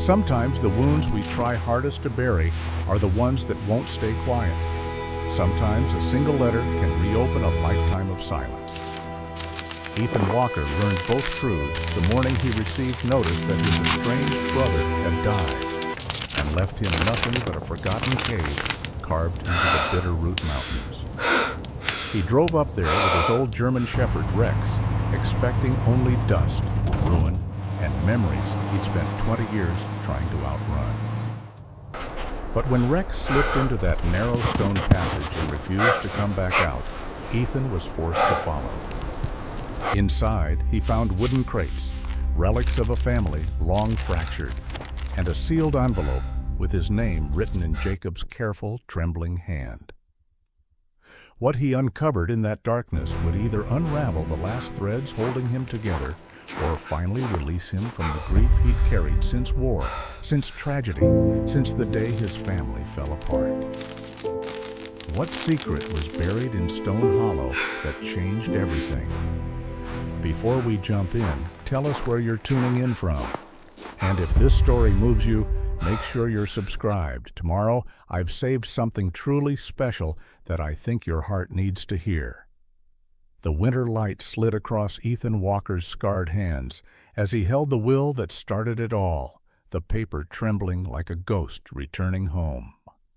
Sometimes the wounds we try hardest to bury are the ones that won't stay quiet. Sometimes a single letter can reopen a lifetime of silence. Ethan Walker learned both truths the morning he received notice that his estranged brother had died and left him nothing but a forgotten cave carved into the Bitterroot Mountains. He drove up there with his old German shepherd Rex, expecting only dust, ruin, and memories he'd spent 20 years trying to outrun. But when Rex slipped into that narrow stone passage and refused to come back out, Ethan was forced to follow. Inside, he found wooden crates, relics of a family long fractured, and a sealed envelope with his name written in Jacob's careful, trembling hand. What he uncovered in that darkness would either unravel the last threads holding him together or finally release him from the grief he'd carried since war, since tragedy, since the day his family fell apart. What secret was buried in Stone Hollow that changed everything? Before we jump in, tell us where you're tuning in from. And if this story moves you, make sure you're subscribed. Tomorrow, I've saved something truly special that I think your heart needs to hear. The winter light slid across Ethan Walker's scarred hands as he held the will that started it all, the paper trembling like a ghost returning home.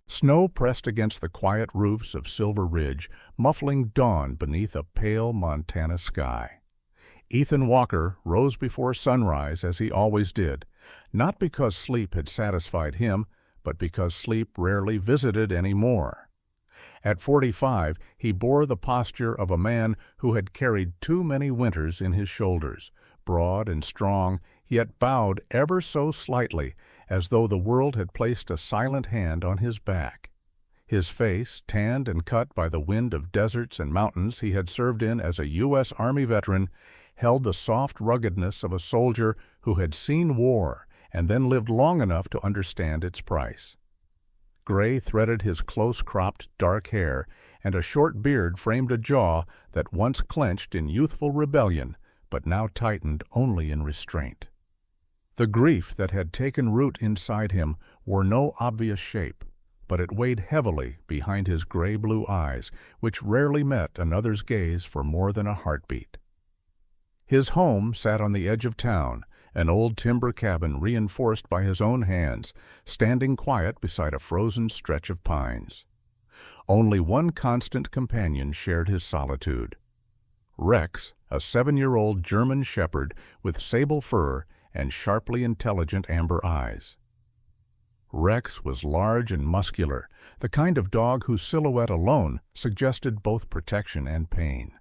Snow pressed against the quiet roofs of Silver Ridge, muffling dawn beneath a pale Montana sky. Ethan Walker rose before sunrise as he always did, not because sleep had satisfied him, but because sleep rarely visited any more. At 45, he bore the posture of a man who had carried too many winters in his shoulders, broad and strong, yet bowed ever so slightly, as though the world had placed a silent hand on his back. His face, tanned and cut by the wind of deserts and mountains he had served in as a U.S. Army veteran, held the soft ruggedness of a soldier who had seen war and then lived long enough to understand its price. Gray threaded his close-cropped dark hair, and a short beard framed a jaw that once clenched in youthful rebellion, but now tightened only in restraint. The grief that had taken root inside him wore no obvious shape, but it weighed heavily behind his gray-blue eyes, which rarely met another's gaze for more than a heartbeat. His home sat on the edge of town, an old timber cabin reinforced by his own hands, standing quiet beside a frozen stretch of pines. Only one constant companion shared his solitude. Rex, a 7-year-old German shepherd with sable fur and sharply intelligent amber eyes. Rex was large and muscular, the kind of dog whose silhouette alone suggested both protection and pain.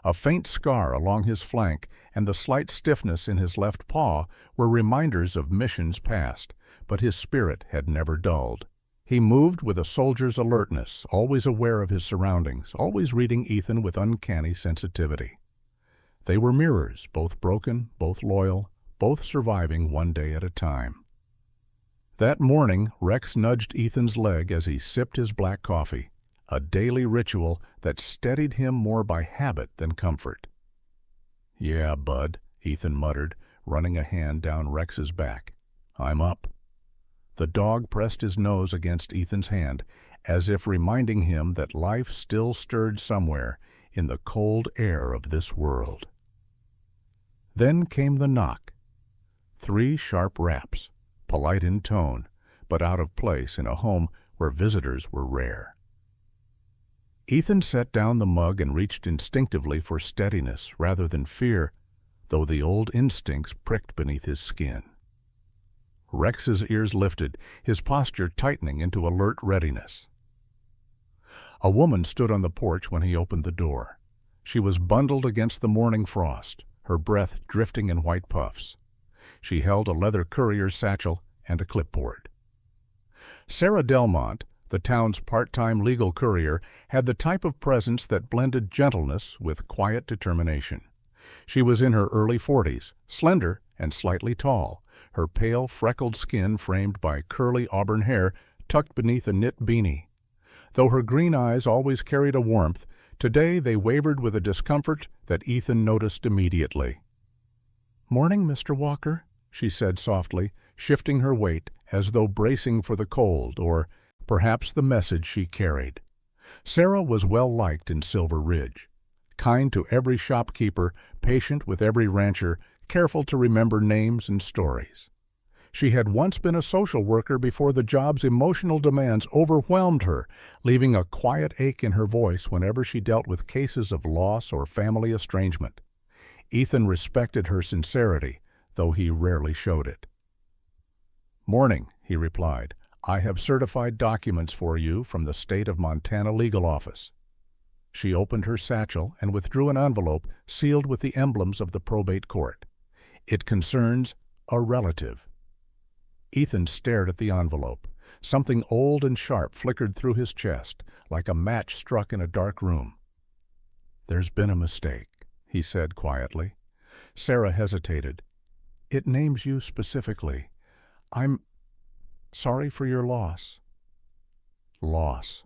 A faint scar along his flank and the slight stiffness in his left paw were reminders of missions past, but his spirit had never dulled. He moved with a soldier's alertness, always aware of his surroundings, always reading Ethan with uncanny sensitivity. They were mirrors, both broken, both loyal, both surviving one day at a time. That morning, Rex nudged Ethan's leg as he sipped his black coffee, a daily ritual that steadied him more by habit than comfort. "Yeah, bud," Ethan muttered, running a hand down Rex's back. "I'm up." The dog pressed his nose against Ethan's hand, as if reminding him that life still stirred somewhere in the cold air of this world. Then came the knock. 3 sharp raps, polite in tone, but out of place in a home where visitors were rare. Ethan set down the mug and reached instinctively for steadiness rather than fear, though the old instincts pricked beneath his skin. Rex's ears lifted, his posture tightening into alert readiness. A woman stood on the porch when he opened the door. She was bundled against the morning frost, her breath drifting in white puffs. She held a leather courier's satchel and a clipboard. Sarah Delmont, the town's part-time legal courier, had the type of presence that blended gentleness with quiet determination. She was in her early 40s, slender and slightly tall, her pale, freckled skin framed by curly auburn hair tucked beneath a knit beanie. Though her green eyes always carried a warmth, today they wavered with a discomfort that Ethan noticed immediately. "Morning, Mr. Walker," she said softly, shifting her weight as though bracing for the cold or perhaps the message she carried. Sarah was well liked in Silver Ridge, kind to every shopkeeper, patient with every rancher, careful to remember names and stories. She had once been a social worker before the job's emotional demands overwhelmed her, leaving a quiet ache in her voice whenever she dealt with cases of loss or family estrangement. Ethan respected her sincerity, though he rarely showed it. "Morning," he replied. "I have certified documents for you from the State of Montana Legal Office." She opened her satchel and withdrew an envelope sealed with the emblems of the probate court. "It concerns a relative." Ethan stared at the envelope. Something old and sharp flickered through his chest, like a match struck in a dark room. "There's been a mistake," he said quietly. Sarah hesitated. "It names you specifically. I'm sorry for your loss." Loss.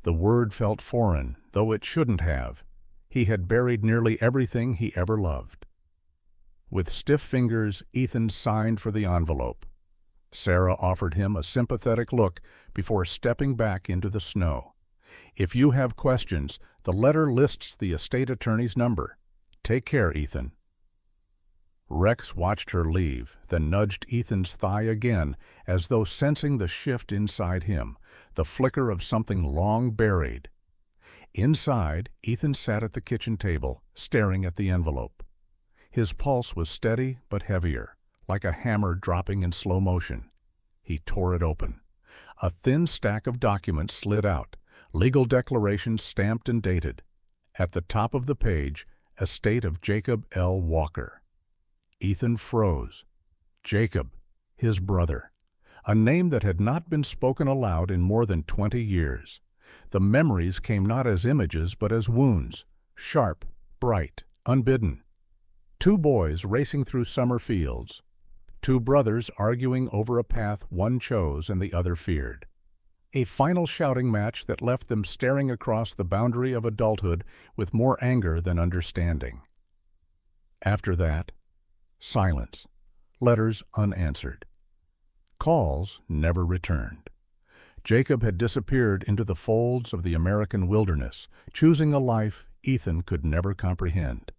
The word felt foreign, though it shouldn't have. He had buried nearly everything he ever loved. With stiff fingers, Ethan signed for the envelope. Sarah offered him a sympathetic look before stepping back into the snow. "If you have questions, the letter lists the estate attorney's number. Take care, Ethan." Rex watched her leave, then nudged Ethan's thigh again, as though sensing the shift inside him, the flicker of something long buried. Inside, Ethan sat at the kitchen table, staring at the envelope. His pulse was steady but heavier, like a hammer dropping in slow motion. He tore it open. A thin stack of documents slid out, legal declarations stamped and dated. At the top of the page, estate of Jacob L. Walker. Ethan froze. Jacob, his brother. A name that had not been spoken aloud in more than 20 years. The memories came not as images but as wounds, sharp, bright, unbidden. 2 boys racing through summer fields. 2 brothers arguing over a path one chose and the other feared. A final shouting match that left them staring across the boundary of adulthood with more anger than understanding. After that, silence, letters unanswered. Calls never returned. Jacob had disappeared into the folds of the American wilderness, choosing a life Ethan could never comprehend.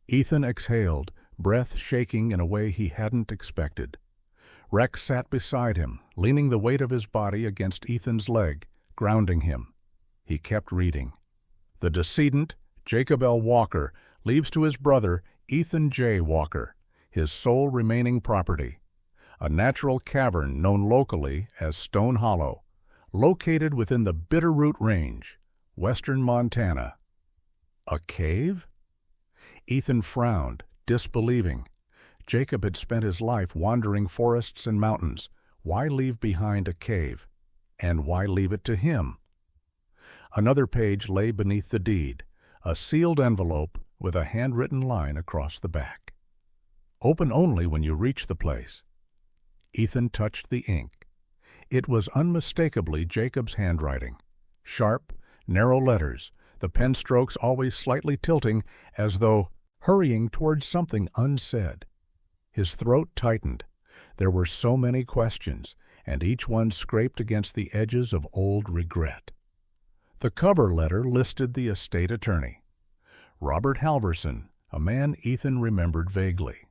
Ethan exhaled, breath shaking in a way he hadn't expected. Rex sat beside him, leaning the weight of his body against Ethan's leg, grounding him. He kept reading. The decedent, Jacob L. Walker, leaves to his brother, Ethan J. Walker, his sole remaining property, a natural cavern known locally as Stone Hollow, located within the Bitterroot Range, western Montana. A cave? Ethan frowned, disbelieving. Jacob had spent his life wandering forests and mountains. Why leave behind a cave? And why leave it to him? Another page lay beneath the deed, a sealed envelope with a handwritten line across the back. "Open only when you reach the place." Ethan touched the ink. It was unmistakably Jacob's handwriting. Sharp, narrow letters, the pen strokes always slightly tilting as though hurrying towards something unsaid. His throat tightened. There were so many questions, and each one scraped against the edges of old regret. The cover letter listed the estate attorney, Robert Halverson, a man Ethan remembered vaguely.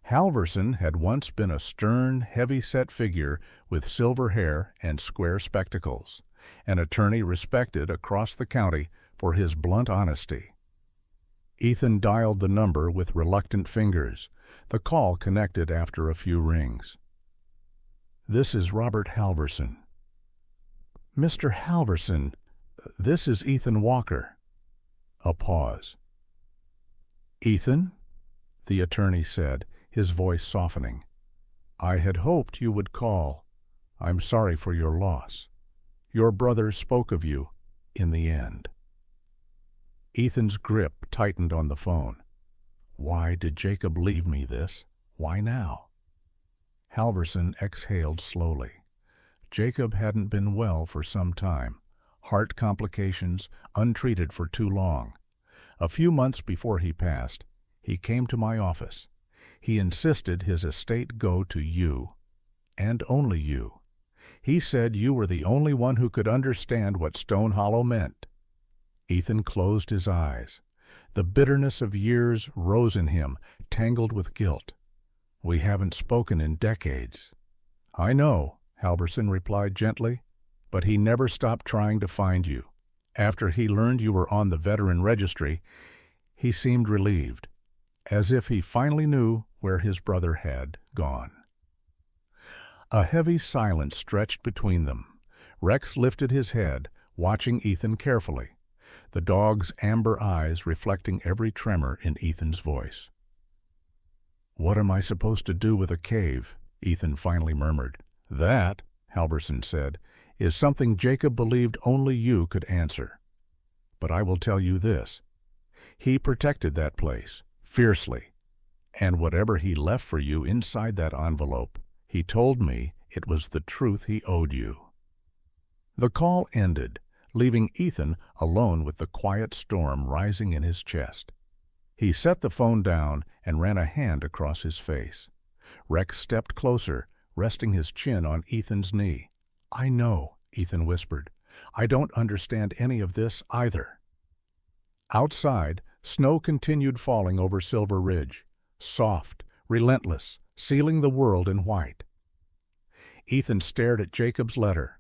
Halverson had once been a stern, heavy-set figure with silver hair and square spectacles, an attorney respected across the county for his blunt honesty. Ethan dialed the number with reluctant fingers. The call connected after a few rings. "This is Robert Halverson." "Mr. Halverson, this is Ethan Walker." A pause. "Ethan?" the attorney said, his voice softening. "I had hoped you would call. I'm sorry for your loss. Your brother spoke of you in the end." Ethan's grip tightened on the phone. Why did Jacob leave me this? Why now? Halverson exhaled slowly. Jacob hadn't been well for some time. Heart complications, untreated for too long. A few months before he passed, he came to my office. He insisted his estate go to you, and only you. He said you were the only one who could understand what Stone Hollow meant. Ethan closed his eyes. The bitterness of years rose in him, tangled with guilt. We haven't spoken in decades. I know, Halverson replied gently, but he never stopped trying to find you. After he learned you were on the veteran registry, he seemed relieved, as if he finally knew where his brother had gone. A heavy silence stretched between them. Rex lifted his head, watching Ethan carefully, the dog's amber eyes reflecting every tremor in Ethan's voice. "What am I supposed to do with a cave?" Ethan finally murmured. "That," Halverson said, "is something Jacob believed only you could answer. But I will tell you this. He protected that place, fiercely, and whatever he left for you inside that envelope, he told me it was the truth he owed you." The call ended, leaving Ethan alone with the quiet storm rising in his chest. He set the phone down and ran a hand across his face. Rex stepped closer, resting his chin on Ethan's knee. "I know," Ethan whispered. "I don't understand any of this either." Outside, snow continued falling over Silver Ridge, soft, relentless, sealing the world in white. Ethan stared at Jacob's letter,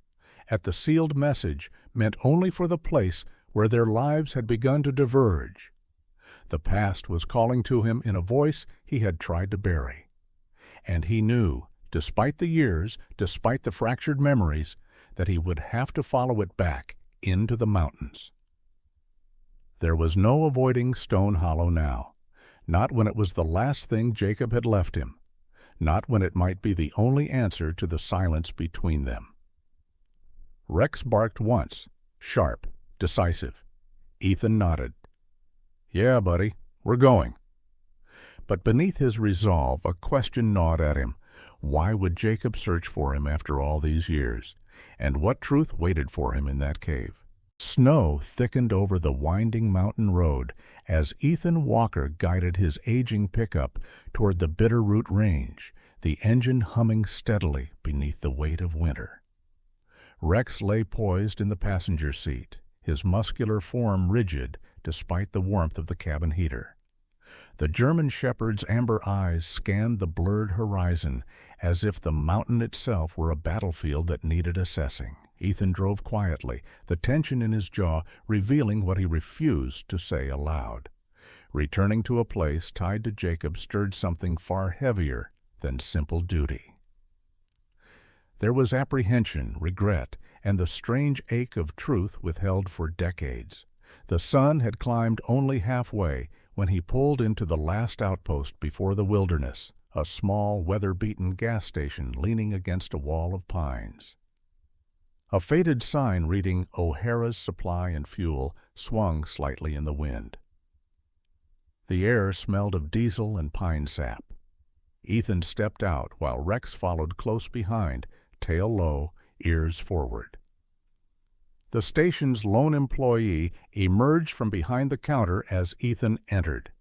at the sealed message meant only for the place where their lives had begun to diverge. The past was calling to him in a voice he had tried to bury. And he knew, despite the years, despite the fractured memories, that he would have to follow it back into the mountains. There was no avoiding Stone Hollow now, not when it was the last thing Jacob had left him, not when it might be the only answer to the silence between them. Rex barked once, sharp, decisive. Ethan nodded. "Yeah, buddy, we're going." But beneath his resolve, a question gnawed at him. Why would Jacob search for him after all these years? And what truth waited for him in that cave? Snow thickened over the winding mountain road as Ethan Walker guided his aging pickup toward the Bitterroot Range, the engine humming steadily beneath the weight of winter. Rex lay poised in the passenger seat, his muscular form rigid despite the warmth of the cabin heater. The German shepherd's amber eyes scanned the blurred horizon as if the mountain itself were a battlefield that needed assessing. Ethan drove quietly, the tension in his jaw revealing what he refused to say aloud. Returning to a place tied to Jacob stirred something far heavier than simple duty. There was apprehension, regret, and the strange ache of truth withheld for decades. The sun had climbed only halfway when he pulled into the last outpost before the wilderness, a small, weather-beaten gas station leaning against a wall of pines. A faded sign reading O'Hara's Supply and Fuel swung slightly in the wind. The air smelled of diesel and pine sap. Ethan stepped out while Rex followed close behind, tail low, ears forward. The station's lone employee emerged from behind the counter as Ethan entered.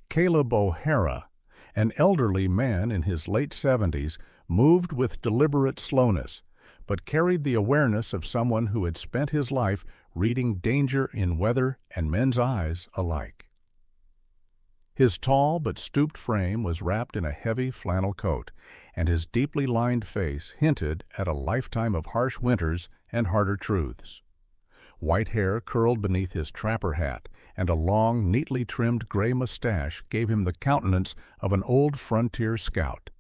Caleb O'Hara, an elderly man in his late 70s, moved with deliberate slowness, but carried the awareness of someone who had spent his life reading danger in weather and men's eyes alike. His tall but stooped frame was wrapped in a heavy flannel coat, and his deeply lined face hinted at a lifetime of harsh winters and harder truths. White hair curled beneath his trapper hat, and a long, neatly trimmed gray mustache gave him the countenance of an old frontier scout.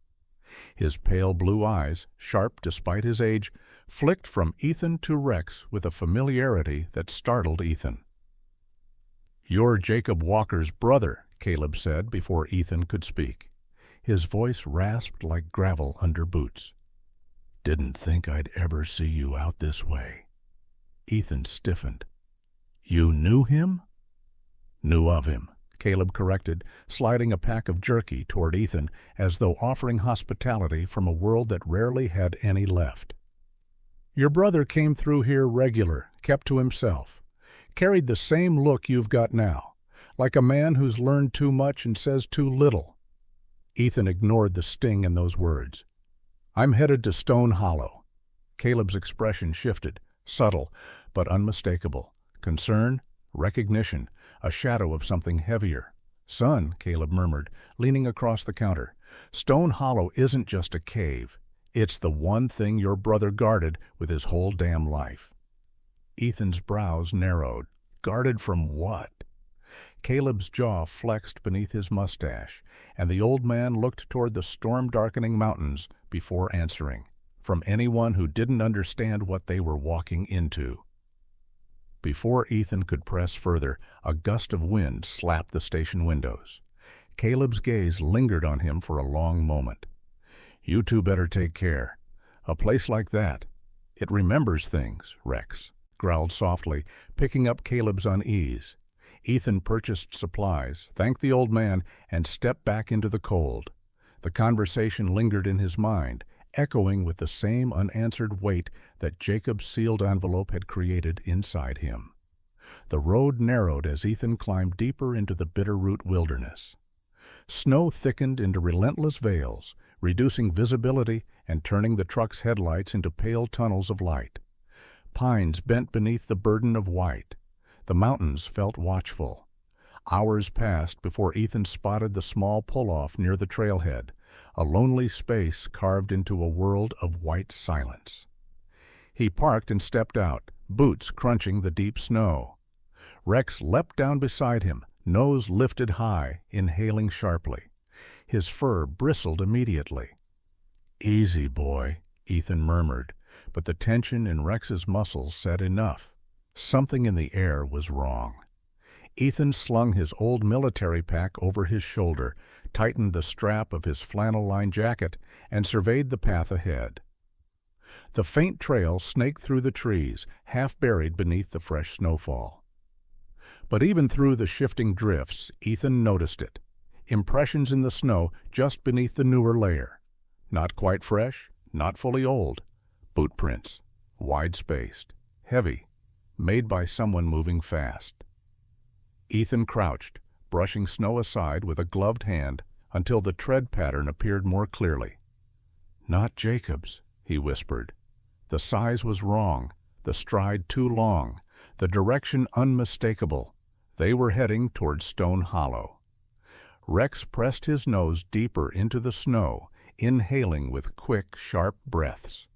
His pale blue eyes, sharp despite his age, flicked from Ethan to Rex with a familiarity that startled Ethan. "You're Jacob Walker's brother," Caleb said before Ethan could speak. His voice rasped like gravel under boots. "Didn't think I'd ever see you out this way." Ethan stiffened. "You knew him?" "Knew of him," Caleb corrected, sliding a pack of jerky toward Ethan as though offering hospitality from a world that rarely had any left. "Your brother came through here regular, kept to himself. Carried the same look you've got now, like a man who's learned too much and says too little. Ethan ignored the sting in those words. "I'm headed to Stone Hollow." Caleb's expression shifted, subtle but unmistakable. Concern, recognition, a shadow of something heavier. "Son," Caleb murmured, leaning across the counter, "Stone Hollow isn't just a cave. It's the one thing your brother guarded with his whole damn life." Ethan's brows narrowed. Guarded from what? Caleb's jaw flexed beneath his mustache, and the old man looked toward the storm-darkening mountains before answering. From anyone who didn't understand what they were walking into. Before Ethan could press further, a gust of wind slapped the station windows. Caleb's gaze lingered on him for a long moment. "You two better take care. A place like that, it remembers things," Rex growled softly, picking up Caleb's unease. Ethan purchased supplies, thanked the old man, and stepped back into the cold. The conversation lingered in his mind, echoing with the same unanswered weight that Jacob's sealed envelope had created inside him. The road narrowed as Ethan climbed deeper into the Bitterroot wilderness. Snow thickened into relentless veils, reducing visibility and turning the truck's headlights into pale tunnels of light. Pines bent beneath the burden of white. The mountains felt watchful. Hours passed before Ethan spotted the small pull-off near the trailhead, a lonely space carved into a world of white silence. He parked and stepped out, boots crunching the deep snow. Rex leapt down beside him, nose lifted high, inhaling sharply. His fur bristled immediately. "Easy, boy," Ethan murmured, but the tension in Rex's muscles said enough. Something in the air was wrong. Ethan slung his old military pack over his shoulder, tightened the strap of his flannel-lined jacket, and surveyed the path ahead. The faint trail snaked through the trees, half buried beneath the fresh snowfall. But even through the shifting drifts, Ethan noticed it. Impressions in the snow just beneath the newer layer. Not quite fresh, not fully old. Boot prints, wide-spaced, heavy, made by someone moving fast. Ethan crouched, brushing snow aside with a gloved hand until the tread pattern appeared more clearly. "Not Jacob's," he whispered. The size was wrong, the stride too long, the direction unmistakable. They were heading toward Stone Hollow. Rex pressed his nose deeper into the snow, inhaling with quick, sharp breaths.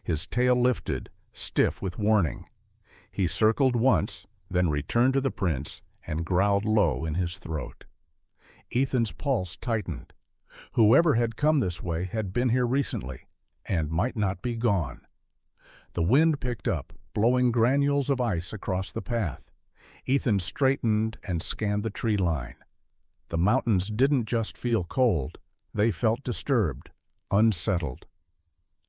His tail lifted, stiff with warning. He circled once, then returned to the prints and growled low in his throat. Ethan's pulse tightened. Whoever had come this way had been here recently, and might not be gone. The wind picked up, blowing granules of ice across the path. Ethan straightened and scanned the tree line. The mountains didn't just feel cold, they felt disturbed, unsettled.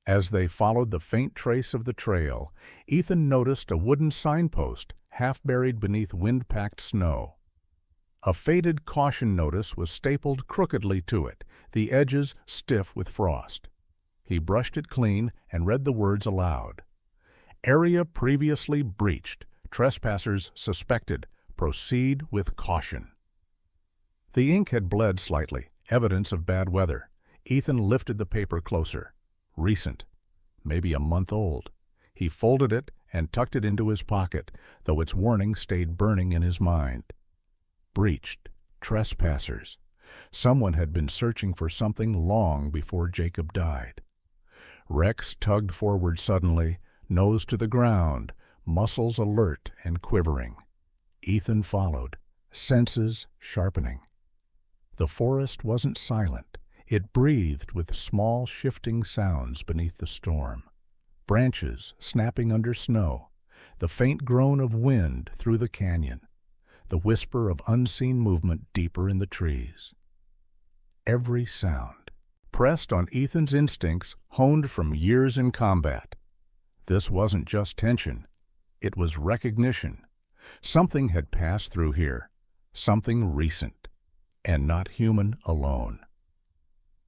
As they followed the faint trace of the trail, Ethan noticed a wooden signpost half buried beneath wind-packed snow. A faded caution notice was stapled crookedly to it, the edges stiff with frost. He brushed it clean and read the words aloud. "Area previously breached. Trespassers suspected. Proceed with caution." The ink had bled slightly, evidence of bad weather. Ethan lifted the paper closer. Recent. Maybe a month old. He folded it and tucked it into his pocket, though its warning stayed burning in his mind. Breached. Trespassers. Someone had been searching for something long before Jacob died. Rex tugged forward suddenly, nose to the ground, muscles alert and quivering. Ethan followed, senses sharpening. The forest wasn't silent. It breathed with small shifting sounds beneath the storm. Branches snapping under snow, the faint groan of wind through the canyon, the whisper of unseen movement deeper in the trees. Every sound, pressed on Ethan's instincts honed from years in combat. This wasn't just tension, it was recognition. Something had passed through here, something recent, and not human alone.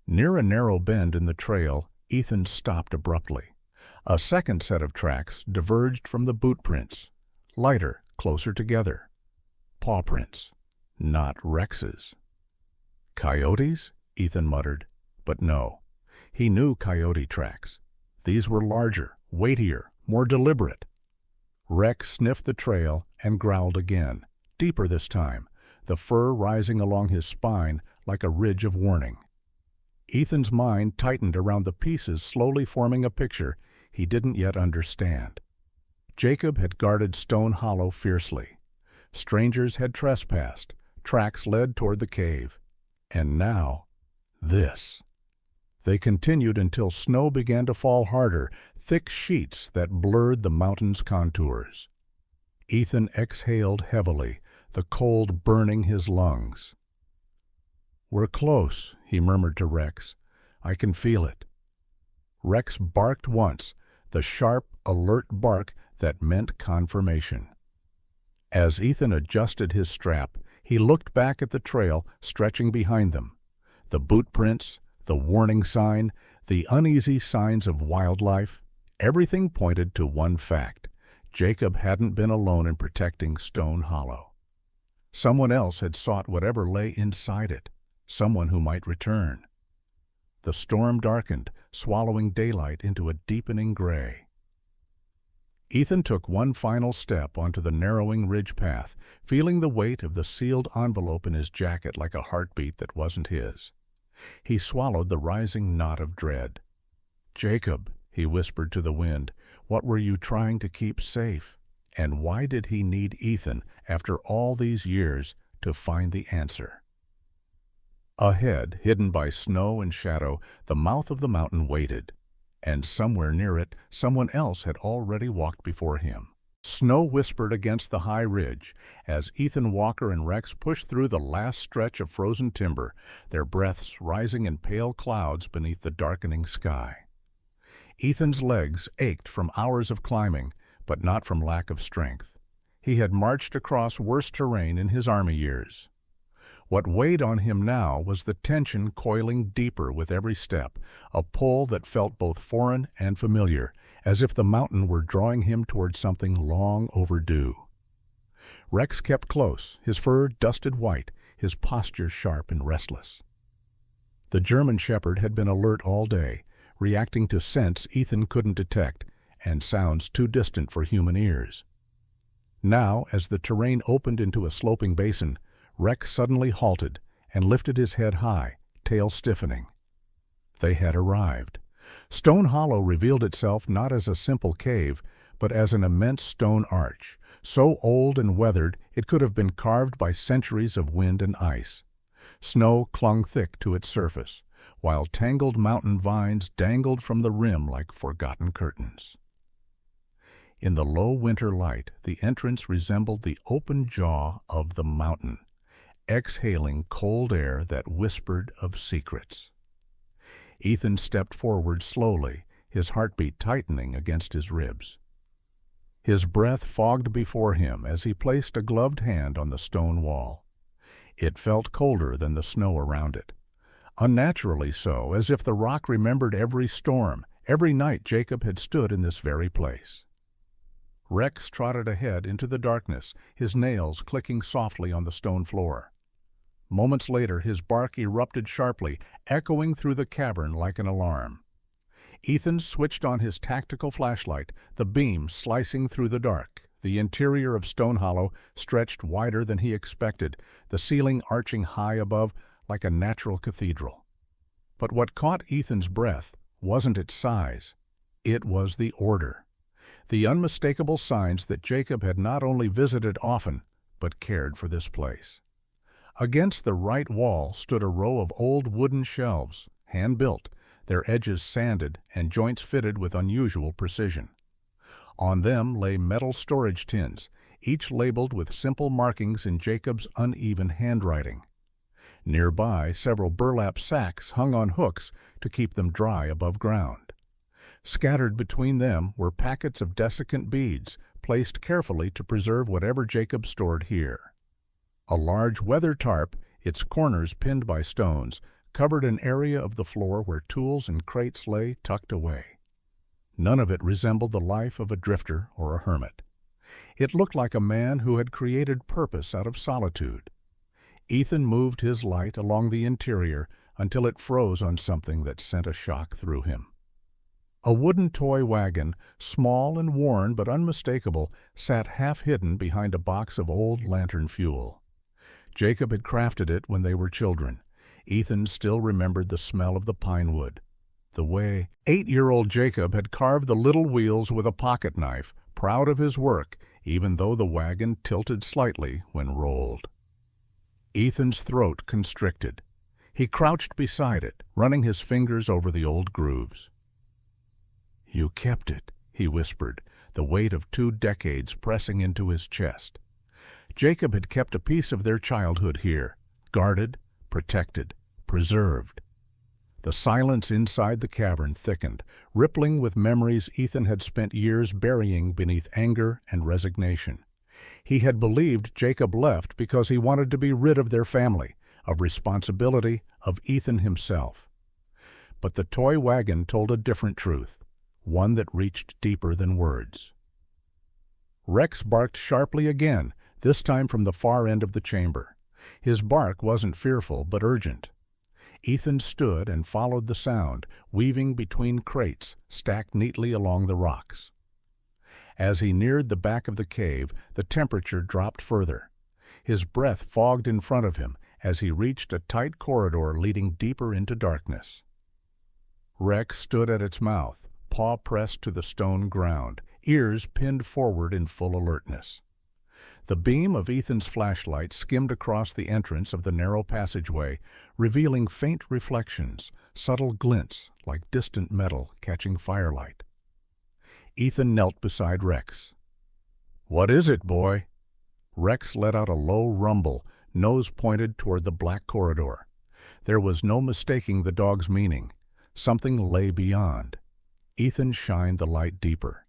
Near a narrow bend in the trail, Ethan stopped abruptly. A second set of tracks diverged from the boot prints, lighter, closer together. Paw prints, not Rex's. Coyotes? Ethan muttered. But no. He knew coyote tracks. These were larger, weightier, more deliberate. Rex sniffed the trail and growled again, deeper this time, the fur rising along his spine like a ridge of warning. Ethan's mind tightened around the pieces, slowly forming a picture he didn't yet understand. Jacob had guarded Stone Hollow fiercely. Strangers had trespassed. Tracks led toward the cave. And now, this. They continued until snow began to fall harder, thick sheets that blurred the mountain's contours. Ethan exhaled heavily, the cold burning his lungs. "We're close," he murmured to Rex. "I can feel it." Rex barked once, the sharp, alert bark that meant confirmation. As Ethan adjusted his strap, he looked back at the trail stretching behind them. The boot prints, the warning sign, the uneasy signs of wildlife, everything pointed to one fact. Jacob hadn't been alone in protecting Stone Hollow. Someone else had sought whatever lay inside it, someone who might return. The storm darkened, swallowing daylight into a deepening gray. Ethan took one final step onto the narrowing ridge path, feeling the weight of the sealed envelope in his jacket like a heartbeat that wasn't his. He swallowed the rising knot of dread. "Jacob," he whispered to the wind, "what were you trying to keep safe? And why did he need Ethan, after all these years, to find the answer?" Ahead, hidden by snow and shadow, the mouth of the mountain waited. And somewhere near it, someone else had already walked before him. Snow whispered against the high ridge as Ethan Walker and Rex pushed through the last stretch of frozen timber, their breaths rising in pale clouds beneath the darkening sky. Ethan's legs ached from hours of climbing, but not from lack of strength. He had marched across worse terrain in his army years. What weighed on him now was the tension coiling deeper with every step, a pull that felt both foreign and familiar, as if the mountain were drawing him toward something long overdue. Rex kept close, his fur dusted white, his posture sharp and restless. The German shepherd had been alert all day, reacting to scents Ethan couldn't detect and sounds too distant for human ears. Now, as the terrain opened into a sloping basin, Rex suddenly halted and lifted his head high, tail stiffening. They had arrived. Stone Hollow revealed itself not as a simple cave, but as an immense stone arch, so old and weathered it could have been carved by centuries of wind and ice. Snow clung thick to its surface, while tangled mountain vines dangled from the rim like forgotten curtains. In the low winter light, the entrance resembled the open jaw of the mountain, exhaling cold air that whispered of secrets. Ethan stepped forward slowly, his heartbeat tightening against his ribs. His breath fogged before him as he placed a gloved hand on the stone wall. It felt colder than the snow around it, unnaturally so, as if the rock remembered every storm, every night Jacob had stood in this very place. Rex trotted ahead into the darkness, his nails clicking softly on the stone floor. Moments later, his bark erupted sharply, echoing through the cavern like an alarm. Ethan switched on his tactical flashlight, the beam slicing through the dark. The interior of Stone Hollow stretched wider than he expected, the ceiling arching high above like a natural cathedral. But what caught Ethan's breath wasn't its size. It was the order. The unmistakable signs that Jacob had not only visited often, but cared for this place. Against the right wall stood a row of old wooden shelves, hand-built, their edges sanded and joints fitted with unusual precision. On them lay metal storage tins, each labeled with simple markings in Jacob's uneven handwriting. Nearby, several burlap sacks hung on hooks to keep them dry above ground. Scattered between them were packets of desiccant beads, placed carefully to preserve whatever Jacob stored here. A large weather tarp, its corners pinned by stones, covered an area of the floor where tools and crates lay tucked away. None of it resembled the life of a drifter or a hermit. It looked like a man who had created purpose out of solitude. Ethan moved his light along the interior, until it froze on something that sent a shock through him. A wooden toy wagon, small and worn but unmistakable, sat half-hidden behind a box of old lantern fuel. Jacob had crafted it when they were children. Ethan still remembered the smell of the pine wood. The way 8-year-old Jacob had carved the little wheels with a pocket knife, proud of his work, even though the wagon tilted slightly when rolled. Ethan's throat constricted. He crouched beside it, running his fingers over the old grooves. "You kept it," he whispered, the weight of 2 decades pressing into his chest. Jacob had kept a piece of their childhood here, guarded, protected, preserved. The silence inside the cavern thickened, rippling with memories Ethan had spent years burying beneath anger and resignation. He had believed Jacob left because he wanted to be rid of their family, of responsibility, of Ethan himself. But the toy wagon told a different truth, one that reached deeper than words. Rex barked sharply again, this time from the far end of the chamber. His bark wasn't fearful, but urgent. Ethan stood and followed the sound, weaving between crates stacked neatly along the rocks. As he neared the back of the cave, the temperature dropped further. His breath fogged in front of him as he reached a tight corridor leading deeper into darkness. Rex stood at its mouth, paw pressed to the stone ground, ears pinned forward in full alertness. The beam of Ethan's flashlight skimmed across the entrance of the narrow passageway, revealing faint reflections, subtle glints like distant metal catching firelight. Ethan knelt beside Rex. "What is it, boy?" Rex let out a low rumble, nose pointed toward the black corridor. There was no mistaking the dog's meaning. Something lay beyond. Ethan shined the light deeper.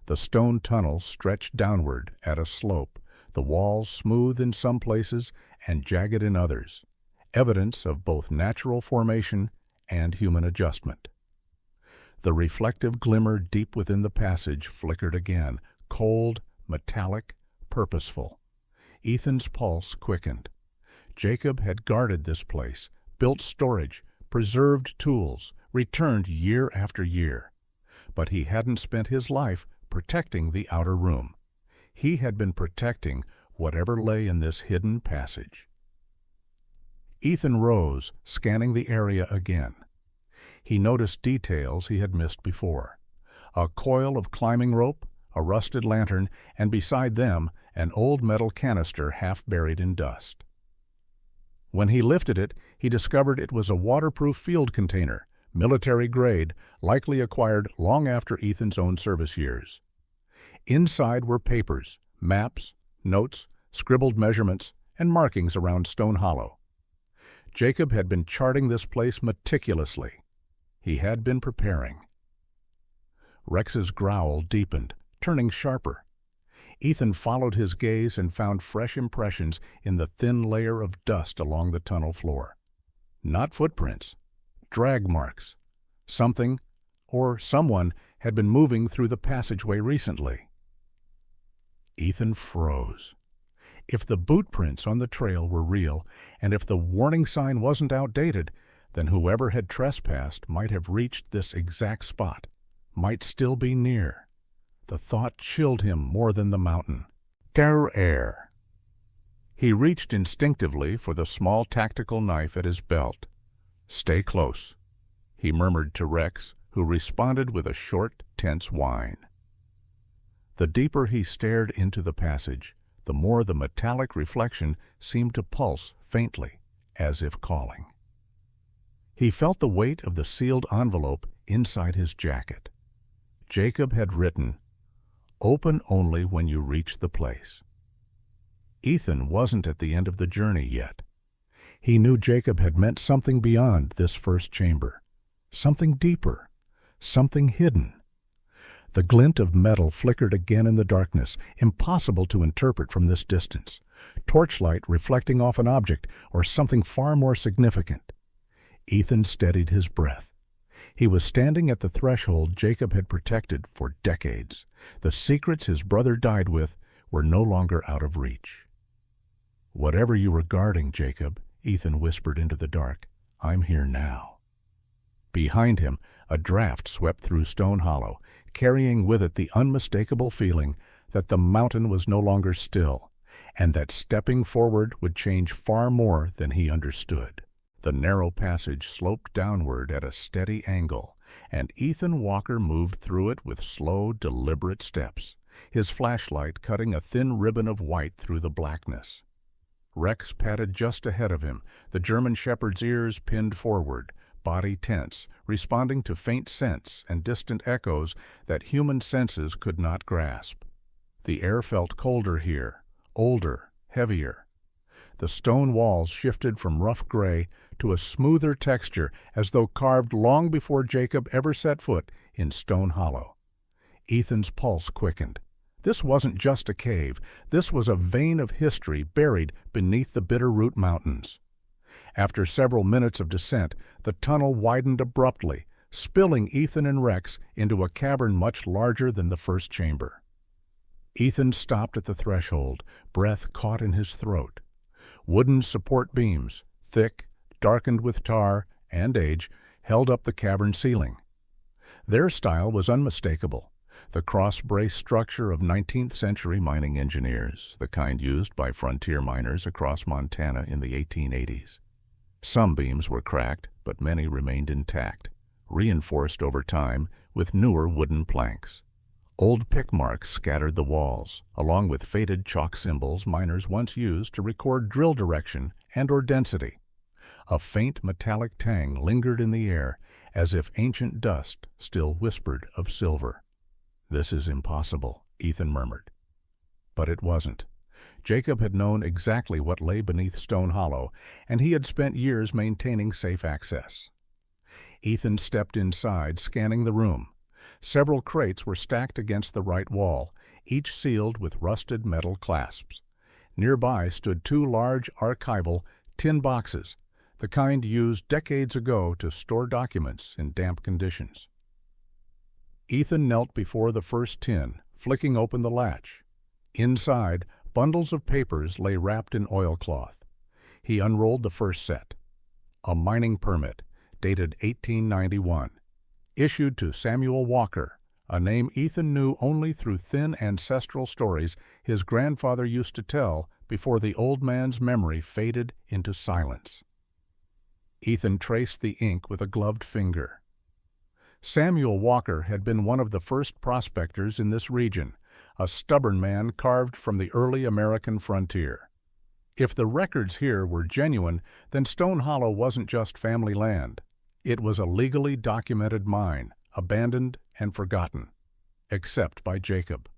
The stone tunnel stretched downward at a slope, the walls smooth in some places and jagged in others, evidence of both natural formation and human adjustment. The reflective glimmer deep within the passage flickered again, cold, metallic, purposeful. Ethan's pulse quickened. Jacob had guarded this place, built storage, preserved tools, returned year after year. But he hadn't spent his life protecting the outer room. He had been protecting whatever lay in this hidden passage. Ethan rose, scanning the area again. He noticed details he had missed before. A coil of climbing rope, a rusted lantern, and beside them, an old metal canister half buried in dust. When he lifted it, he discovered it was a waterproof field container, military grade, likely acquired long after Ethan's own service years. Inside were papers, maps, notes, scribbled measurements, and markings around Stone Hollow. Jacob had been charting this place meticulously. He had been preparing. Rex's growl deepened, turning sharper. Ethan followed his gaze and found fresh impressions in the thin layer of dust along the tunnel floor. Not footprints, drag marks. Something, or someone, had been moving through the passageway recently. Ethan froze. If the boot prints on the trail were real, and if the warning sign wasn't outdated, then whoever had trespassed might have reached this exact spot, might still be near. The thought chilled him more than the mountain. Terror. He reached instinctively for the small tactical knife at his belt. "Stay close," he murmured to Rex, who responded with a short, tense whine. The deeper he stared into the passage, the more the metallic reflection seemed to pulse faintly, as if calling. He felt the weight of the sealed envelope inside his jacket. Jacob had written, "Open only when you reach the place." Ethan wasn't at the end of the journey yet. He knew Jacob had meant something beyond this first chamber, something deeper, something hidden. The glint of metal flickered again in the darkness, impossible to interpret from this distance. Torchlight reflecting off an object or something far more significant. Ethan steadied his breath. He was standing at the threshold Jacob had protected for decades. The secrets his brother died with were no longer out of reach. "Whatever you were guarding, Jacob," Ethan whispered into the dark, I'm here now. Behind him, a draft swept through Stone Hollow, carrying with it the unmistakable feeling that the mountain was no longer still, and that stepping forward would change far more than he understood. The narrow passage sloped downward at a steady angle, and Ethan Walker moved through it with slow, deliberate steps, his flashlight cutting a thin ribbon of white through the blackness. Rex padded just ahead of him, the German shepherd's ears pinned forward, body tense, responding to faint scents and distant echoes that human senses could not grasp. The air felt colder here, older, heavier. The stone walls shifted from rough gray to a smoother texture as though carved long before Jacob ever set foot in Stone Hollow. Ethan's pulse quickened. This wasn't just a cave. This was a vein of history buried beneath the Bitterroot Mountains. After several minutes of descent, the tunnel widened abruptly, spilling Ethan and Rex into a cavern much larger than the first chamber. Ethan stopped at the threshold, breath caught in his throat. Wooden support beams, thick, darkened with tar and age, held up the cavern ceiling. Their style was unmistakable, the cross-brace structure of 19th-century mining engineers, the kind used by frontier miners across Montana in the 1880s. Some beams were cracked, but many remained intact, reinforced over time with newer wooden planks. Old pick marks scattered the walls, along with faded chalk symbols miners once used to record drill direction and/or density. A faint metallic tang lingered in the air, as if ancient dust still whispered of silver. "This is impossible," Ethan murmured. But it wasn't. Jacob had known exactly what lay beneath Stone Hollow, and he had spent years maintaining safe access. Ethan stepped inside, scanning the room. Several crates were stacked against the right wall, each sealed with rusted metal clasps. Nearby stood two large archival tin boxes, the kind used decades ago to store documents in damp conditions. Ethan knelt before the first tin, flicking open the latch. Inside, bundles of papers lay wrapped in oilcloth. He unrolled the first set. A mining permit, dated 1891. Issued to Samuel Walker, a name Ethan knew only through thin ancestral stories his grandfather used to tell before the old man's memory faded into silence. Ethan traced the ink with a gloved finger. Samuel Walker had been one of the first prospectors in this region, a stubborn man carved from the early American frontier. If the records here were genuine, then Stone Hollow wasn't just family land. It was a legally documented mine, abandoned and forgotten, except by Jacob.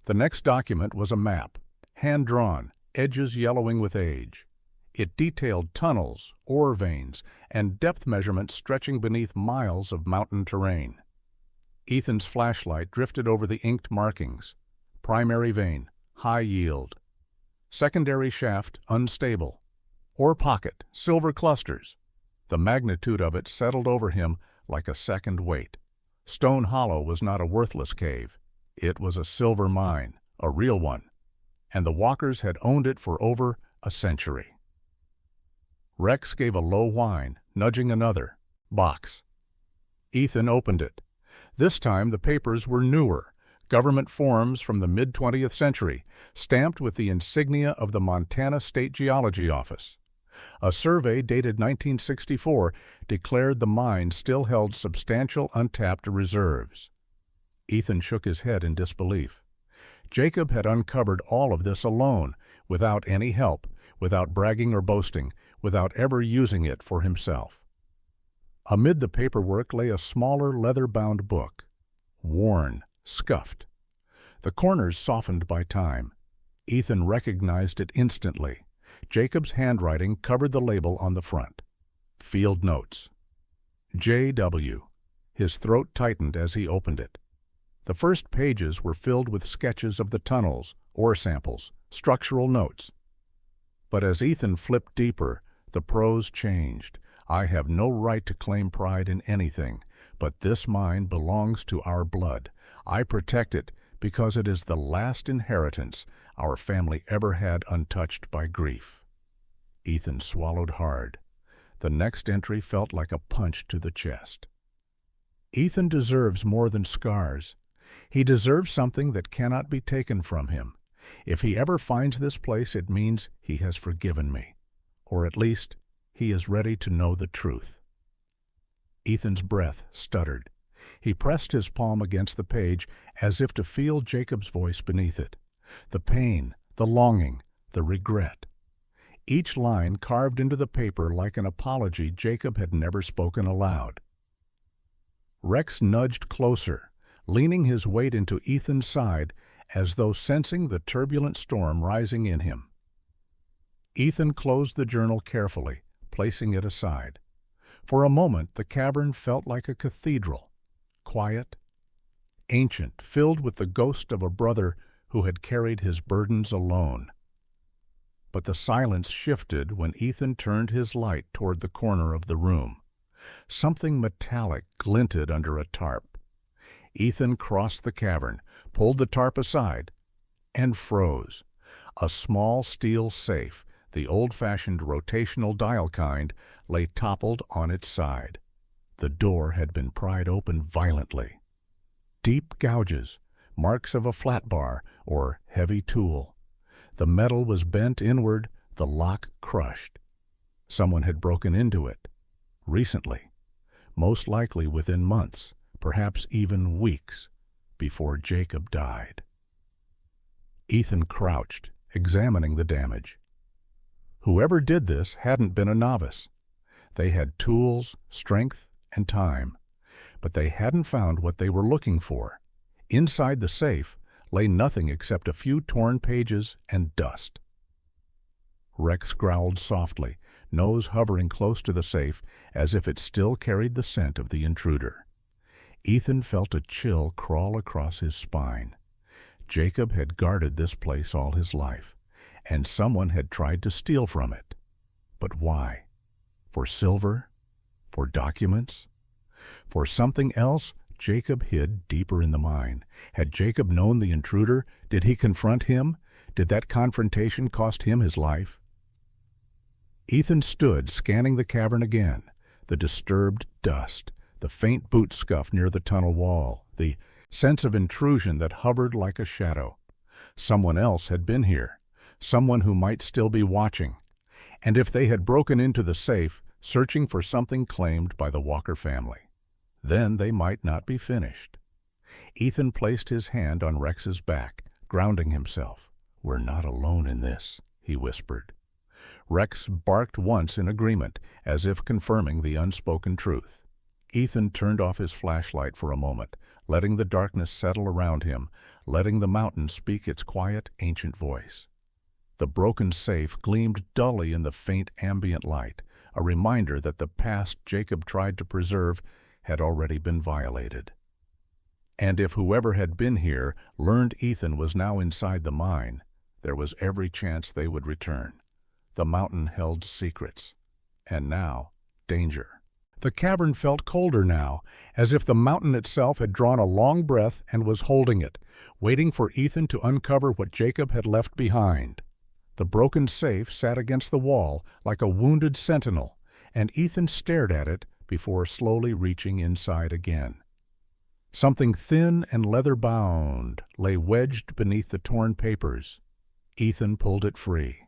The next document was a map, hand-drawn, edges yellowing with age. It detailed tunnels, ore veins, and depth measurements stretching beneath miles of mountain terrain. Ethan's flashlight drifted over the inked markings. Primary vein, high yield. Secondary shaft, unstable. Ore pocket, silver clusters. The magnitude of it settled over him like a second weight. Stone Hollow was not a worthless cave. It was a silver mine, a real one, and the Walkers had owned it for over a century. Rex gave a low whine, nudging another box. Ethan opened it. This time the papers were newer, government forms from the mid-20th century, stamped with the insignia of the Montana State Geology Office. A survey dated 1964 declared the mine still held substantial untapped reserves. Ethan shook his head in disbelief. Jacob had uncovered all of this alone, without any help, without bragging or boasting, without ever using it for himself. Amid the paperwork lay a smaller leather-bound book, worn, scuffed. The corners softened by time. Ethan recognized it instantly. Jacob's handwriting covered the label on the front. Field Notes. J.W. His throat tightened as he opened it. The first pages were filled with sketches of the tunnels, ore samples, structural notes. But as Ethan flipped deeper, the prose changed. I have no right to claim pride in anything, but this mine belongs to our blood. I protect it because it is the last inheritance our family ever had untouched by grief. Ethan swallowed hard. The next entry felt like a punch to the chest. Ethan deserves more than scars. He deserves something that cannot be taken from him. If he ever finds this place, it means he has forgiven me. Or at least, he is ready to know the truth. Ethan's breath stuttered. He pressed his palm against the page as if to feel Jacob's voice beneath it. The pain, the longing, the regret. Each line carved into the paper like an apology Jacob had never spoken aloud. Rex nudged closer, leaning his weight into Ethan's side as though sensing the turbulent storm rising in him. Ethan closed the journal carefully, placing it aside. For a moment the cavern felt like a cathedral, quiet, ancient, filled with the ghost of a brother who had carried his burdens alone. But the silence shifted when Ethan turned his light toward the corner of the room. Something metallic glinted under a tarp. Ethan crossed the cavern, pulled the tarp aside, and froze. A small steel safe, the old-fashioned rotational dial kind, lay toppled on its side. The door had been pried open violently. Deep gouges, marks of a flat bar or heavy tool. The metal was bent inward, the lock crushed. Someone had broken into it. Recently, most likely within months, perhaps even weeks, before Jacob died. Ethan crouched, examining the damage. Whoever did this hadn't been a novice. They had tools, strength, and time, but they hadn't found what they were looking for. Inside the safe lay nothing except a few torn pages and dust. Rex growled softly, nose hovering close to the safe as if it still carried the scent of the intruder. Ethan felt a chill crawl across his spine. Jacob had guarded this place all his life, and someone had tried to steal from it. But why? For silver? For documents? For something else Jacob hid deeper in the mine. Had Jacob known the intruder? Did he confront him? Did that confrontation cost him his life? Ethan stood, scanning the cavern again. The disturbed dust, the faint boot scuff near the tunnel wall, the sense of intrusion that hovered like a shadow. Someone else had been here, someone who might still be watching. And if they had broken into the safe, searching for something claimed by the Walker family, then they might not be finished. Ethan placed his hand on Rex's back, grounding himself. "We're not alone in this," he whispered. Rex barked once in agreement, as if confirming the unspoken truth. Ethan turned off his flashlight for a moment, letting the darkness settle around him, letting the mountain speak its quiet, ancient voice. The broken safe gleamed dully in the faint ambient light, a reminder that the past Jacob tried to preserve had already been violated. And if whoever had been here learned Ethan was now inside the mine, there was every chance they would return. The mountain held secrets, and now, danger. The cavern felt colder now, as if the mountain itself had drawn a long breath and was holding it, waiting for Ethan to uncover what Jacob had left behind. The broken safe sat against the wall like a wounded sentinel, and Ethan stared at it before slowly reaching inside again. Something thin and leather-bound lay wedged beneath the torn papers. Ethan pulled it free.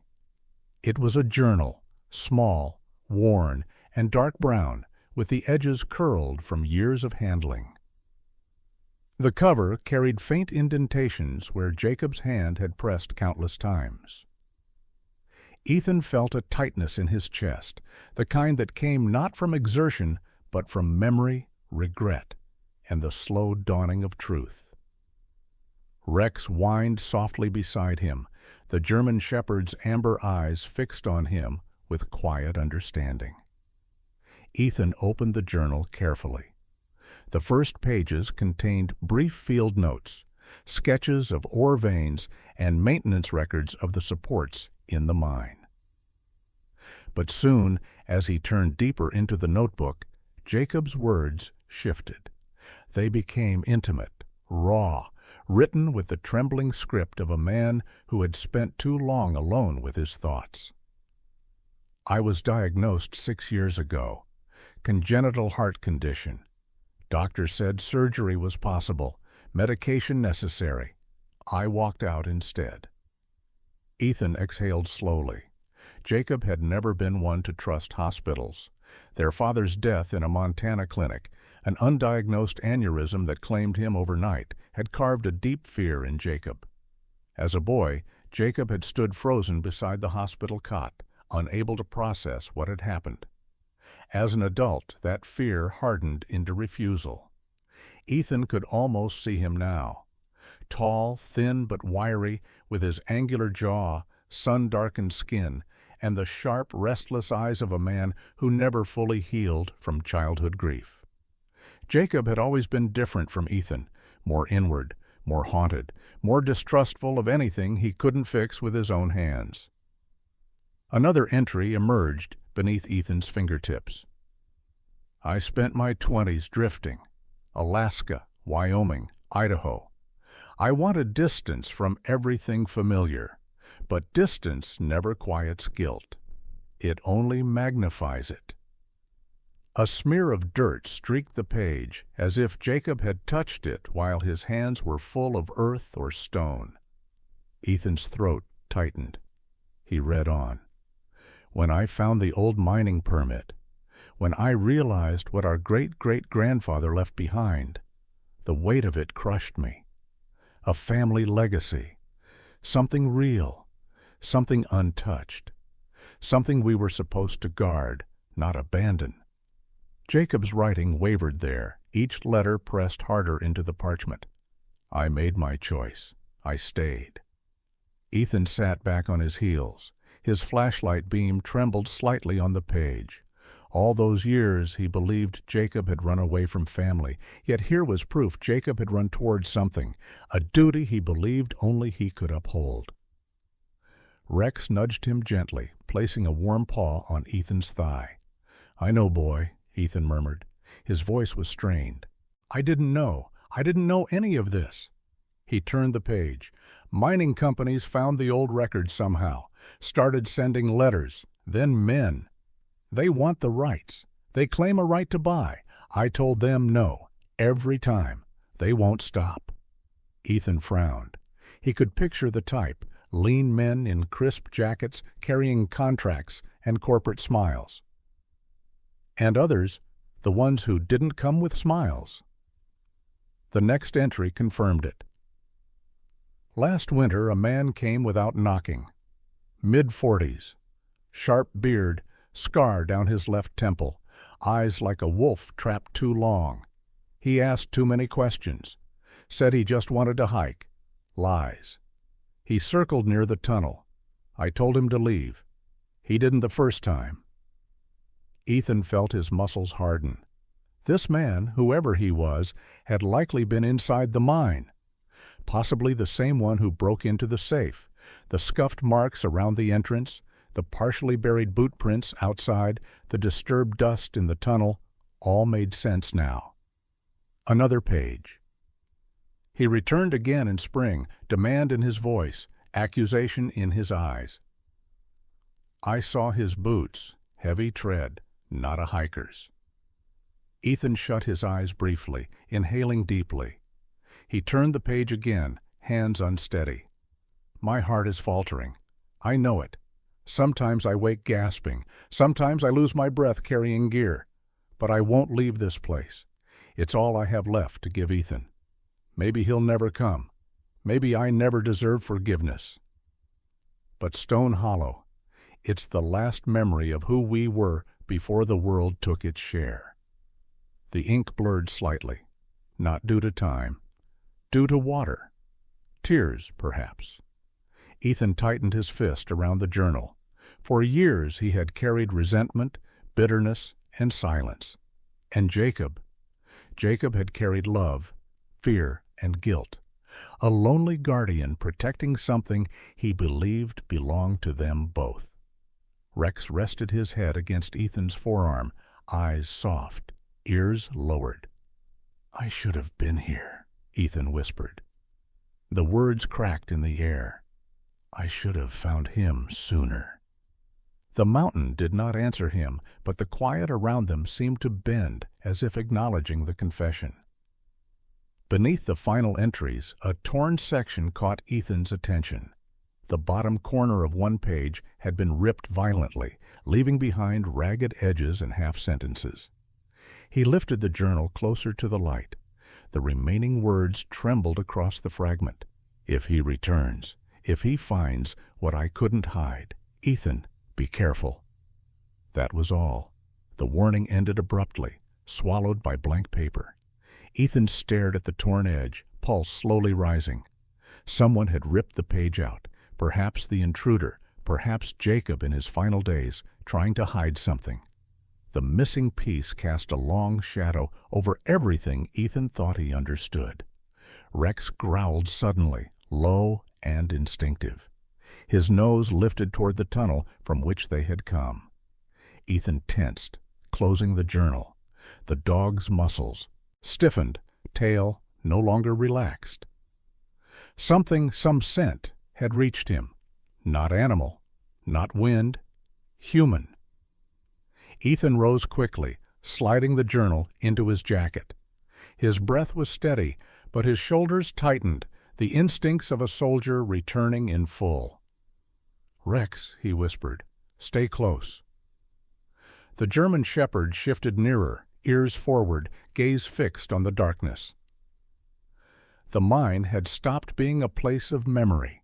It was a journal, small, worn, and dark brown, with the edges curled from years of handling. The cover carried faint indentations where Jacob's hand had pressed countless times. Ethan felt a tightness in his chest, the kind that came not from exertion, but from memory, regret, and the slow dawning of truth. Rex whined softly beside him, the German shepherd's amber eyes fixed on him with quiet understanding. Ethan opened the journal carefully. The first pages contained brief field notes, sketches of ore veins, and maintenance records of the supports in the mine. But soon, as he turned deeper into the notebook, Jacob's words shifted. They became intimate, raw, written with the trembling script of a man who had spent too long alone with his thoughts. I was diagnosed 6 years ago. Congenital heart condition. Doctor said surgery was possible, medication necessary. I walked out instead. Ethan exhaled slowly. Jacob had never been one to trust hospitals. Their father's death in a Montana clinic, an undiagnosed aneurysm that claimed him overnight, had carved a deep fear in Jacob. As a boy, Jacob had stood frozen beside the hospital cot, unable to process what had happened. As an adult, that fear hardened into refusal. Ethan could almost see him now. Tall, thin but wiry, with his angular jaw, sun-darkened skin, and the sharp, restless eyes of a man who never fully healed from childhood grief. Jacob had always been different from Ethan, more inward, more haunted, more distrustful of anything he couldn't fix with his own hands. Another entry emerged beneath Ethan's fingertips. I spent my 20s drifting. Alaska, Wyoming, Idaho. I wanted distance from everything familiar, but distance never quiets guilt. It only magnifies it. A smear of dirt streaked the page, as if Jacob had touched it while his hands were full of earth or stone. Ethan's throat tightened. He read on. When I found the old mining permit, when I realized what our great-great-grandfather left behind, the weight of it crushed me. A family legacy, something real, something untouched, something we were supposed to guard, not abandon. Jacob's writing wavered there, each letter pressed harder into the parchment. I made my choice. I stayed. Ethan sat back on his heels. His flashlight beam trembled slightly on the page. All those years he believed Jacob had run away from family, yet here was proof Jacob had run towards something, a duty he believed only he could uphold. Rex nudged him gently, placing a warm paw on Ethan's thigh. I know, boy, Ethan murmured. His voice was strained. I didn't know any of this. He turned the page. Mining companies found the old records somehow, started sending letters, then men. They want the rights. They claim a right to buy. I told them no, every time. They won't stop. Ethan frowned. He could picture the type, lean men in crisp jackets carrying contracts and corporate smiles. And others, the ones who didn't come with smiles. The next entry confirmed it. Last winter a man came without knocking. Mid-40s. Sharp beard, scar down his left temple, eyes like a wolf trapped too long. He asked too many questions. Said he just wanted to hike. Lies. He circled near the tunnel. I told him to leave. He didn't the first time. Ethan felt his muscles harden. This man, whoever he was, had likely been inside the mine. Possibly the same one who broke into the safe. The scuffed marks around the entrance, the partially buried boot prints outside, the disturbed dust in the tunnel, all made sense now. Another page. He returned again in spring, demand in his voice, accusation in his eyes. I saw his boots, heavy tread, not a hiker's. Ethan shut his eyes briefly, inhaling deeply. He turned the page again, hands unsteady. My heart is faltering. I know it. Sometimes I wake gasping. Sometimes I lose my breath carrying gear. But I won't leave this place. It's all I have left to give Ethan. Maybe he'll never come. Maybe I never deserve forgiveness. But Stone Hollow, it's the last memory of who we were before the world took its share. The ink blurred slightly, not due to time, due to water. Tears, perhaps. Ethan tightened his fist around the journal. For years he had carried resentment, bitterness, and silence. And Jacob had carried love, fear, and guilt. A lonely guardian protecting something he believed belonged to them both. Rex rested his head against Ethan's forearm, eyes soft, ears lowered. I should have been here, Ethan whispered. The words cracked in the air. I should have found him sooner. The mountain did not answer him, but the quiet around them seemed to bend, as if acknowledging the confession. Beneath the final entries, a torn section caught Ethan's attention. The bottom corner of one page had been ripped violently, leaving behind ragged edges and half-sentences. He lifted the journal closer to the light. The remaining words trembled across the fragment. "If he returns, if he finds what I couldn't hide, Ethan, be careful." That was all. The warning ended abruptly, swallowed by blank paper. Ethan stared at the torn edge, pulse slowly rising. Someone had ripped the page out, perhaps the intruder, perhaps Jacob in his final days, trying to hide something. The missing piece cast a long shadow over everything Ethan thought he understood. Rex growled suddenly, low and instinctive. His nose lifted toward the tunnel from which they had come. Ethan tensed, closing the journal. The dog's muscles stiffened, tail no longer relaxed. Something, some scent, had reached him. Not animal, not wind, human. Ethan rose quickly, sliding the journal into his jacket. His breath was steady, but his shoulders tightened, the instincts of a soldier returning in full. "Rex," he whispered, "stay close." The German shepherd shifted nearer, ears forward, gaze fixed on the darkness. The mine had stopped being a place of memory.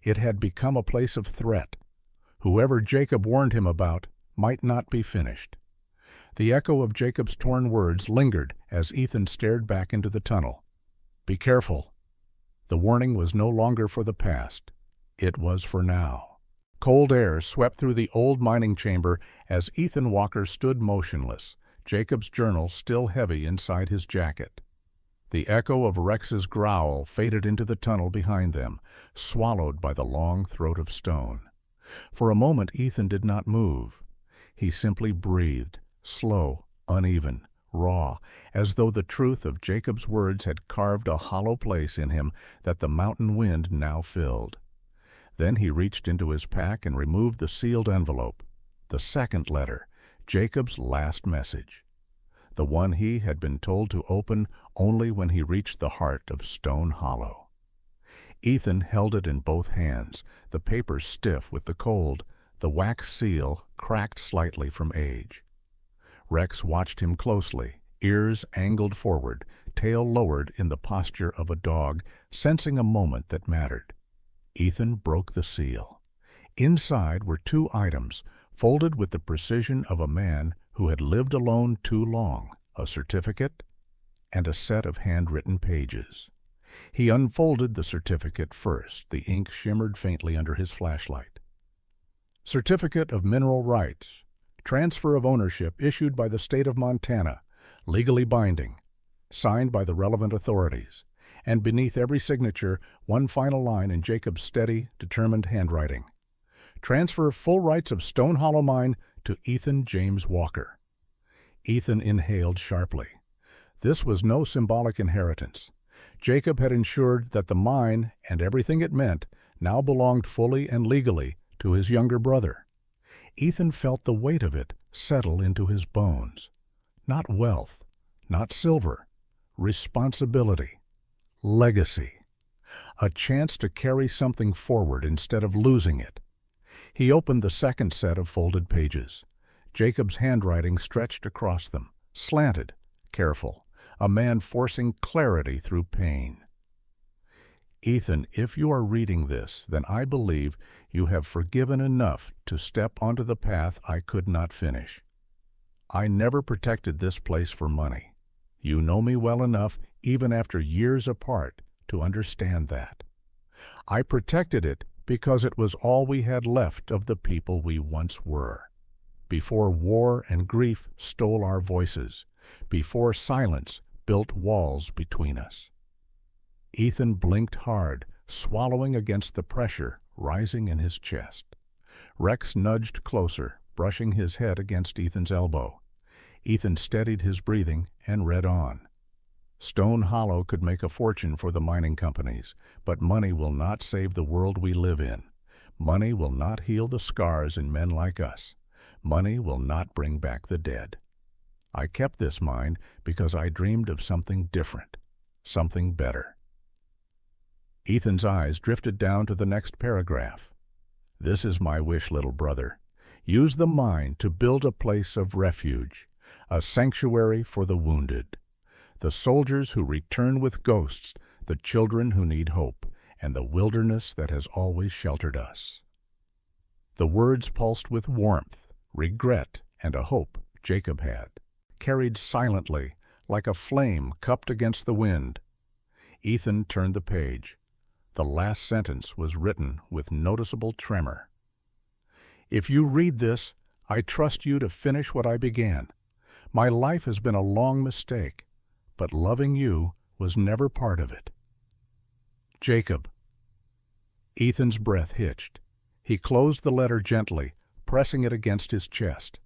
It had become a place of threat. Whoever Jacob warned him about might not be finished. The echo of Jacob's torn words lingered as Ethan stared back into the tunnel. "Be careful." The warning was no longer for the past. It was for now. Cold air swept through the old mining chamber as Ethan Walker stood motionless, Jacob's journal still heavy inside his jacket. The echo of Rex's growl faded into the tunnel behind them, swallowed by the long throat of stone. For a moment Ethan did not move. He simply breathed, slow, uneven, raw, as though the truth of Jacob's words had carved a hollow place in him that the mountain wind now filled. Then he reached into his pack and removed the sealed envelope. The second letter, Jacob's last message. The one he had been told to open only when he reached the heart of Stone Hollow. Ethan held it in both hands, the paper stiff with the cold, the wax seal cracked slightly from age. Rex watched him closely, ears angled forward, tail lowered in the posture of a dog, sensing a moment that mattered. Ethan broke the seal. Inside were 2 items, folded with the precision of a man who had lived alone too long, a certificate and a set of handwritten pages. He unfolded the certificate first. The ink shimmered faintly under his flashlight. Certificate of Mineral Rights. Transfer of ownership issued by the state of Montana, legally binding, signed by the relevant authorities, and beneath every signature, one final line in Jacob's steady, determined handwriting. Transfer full rights of Stone Hollow Mine to Ethan James Walker. Ethan inhaled sharply. This was no symbolic inheritance. Jacob had ensured that the mine and everything it meant now belonged fully and legally to his younger brother. Ethan felt the weight of it settle into his bones. Not wealth, not silver, responsibility, legacy. A chance to carry something forward instead of losing it. He opened the second set of folded pages. Jacob's handwriting stretched across them, slanted, careful, a man forcing clarity through pain. Ethan, if you are reading this, then I believe you have forgiven enough to step onto the path I could not finish. I never protected this place for money. You know me well enough, even after years apart, to understand that. I protected it because it was all we had left of the people we once were. Before war and grief stole our voices, before silence built walls between us. Ethan blinked hard, swallowing against the pressure rising in his chest. Rex nudged closer, brushing his head against Ethan's elbow. Ethan steadied his breathing and read on. Stone Hollow could make a fortune for the mining companies, but money will not save the world we live in. Money will not heal the scars in men like us. Money will not bring back the dead. I kept this mine because I dreamed of something different, something better. Ethan's eyes drifted down to the next paragraph. This is my wish, little brother. Use the mine to build a place of refuge, a sanctuary for the wounded, the soldiers who return with ghosts, the children who need hope, and the wilderness that has always sheltered us. The words pulsed with warmth, regret, and a hope Jacob had, carried silently, like a flame cupped against the wind. Ethan turned the page. The last sentence was written with noticeable tremor. If you read this, I trust you to finish what I began. My life has been a long mistake, but loving you was never part of it. Jacob. Ethan's breath hitched. He closed the letter gently, pressing it against his chest.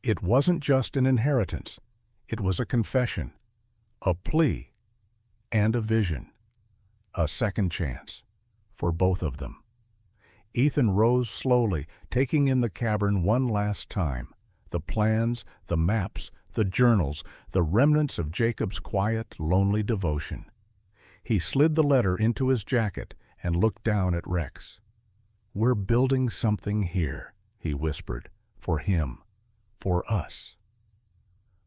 It wasn't just an inheritance. It was a confession, a plea, and a vision. A second chance for both of them. Ethan rose slowly, taking in the cavern one last time. The plans, the maps, the journals, the remnants of Jacob's quiet, lonely devotion. He slid the letter into his jacket and looked down at Rex. We're building something here, he whispered, for him, for us.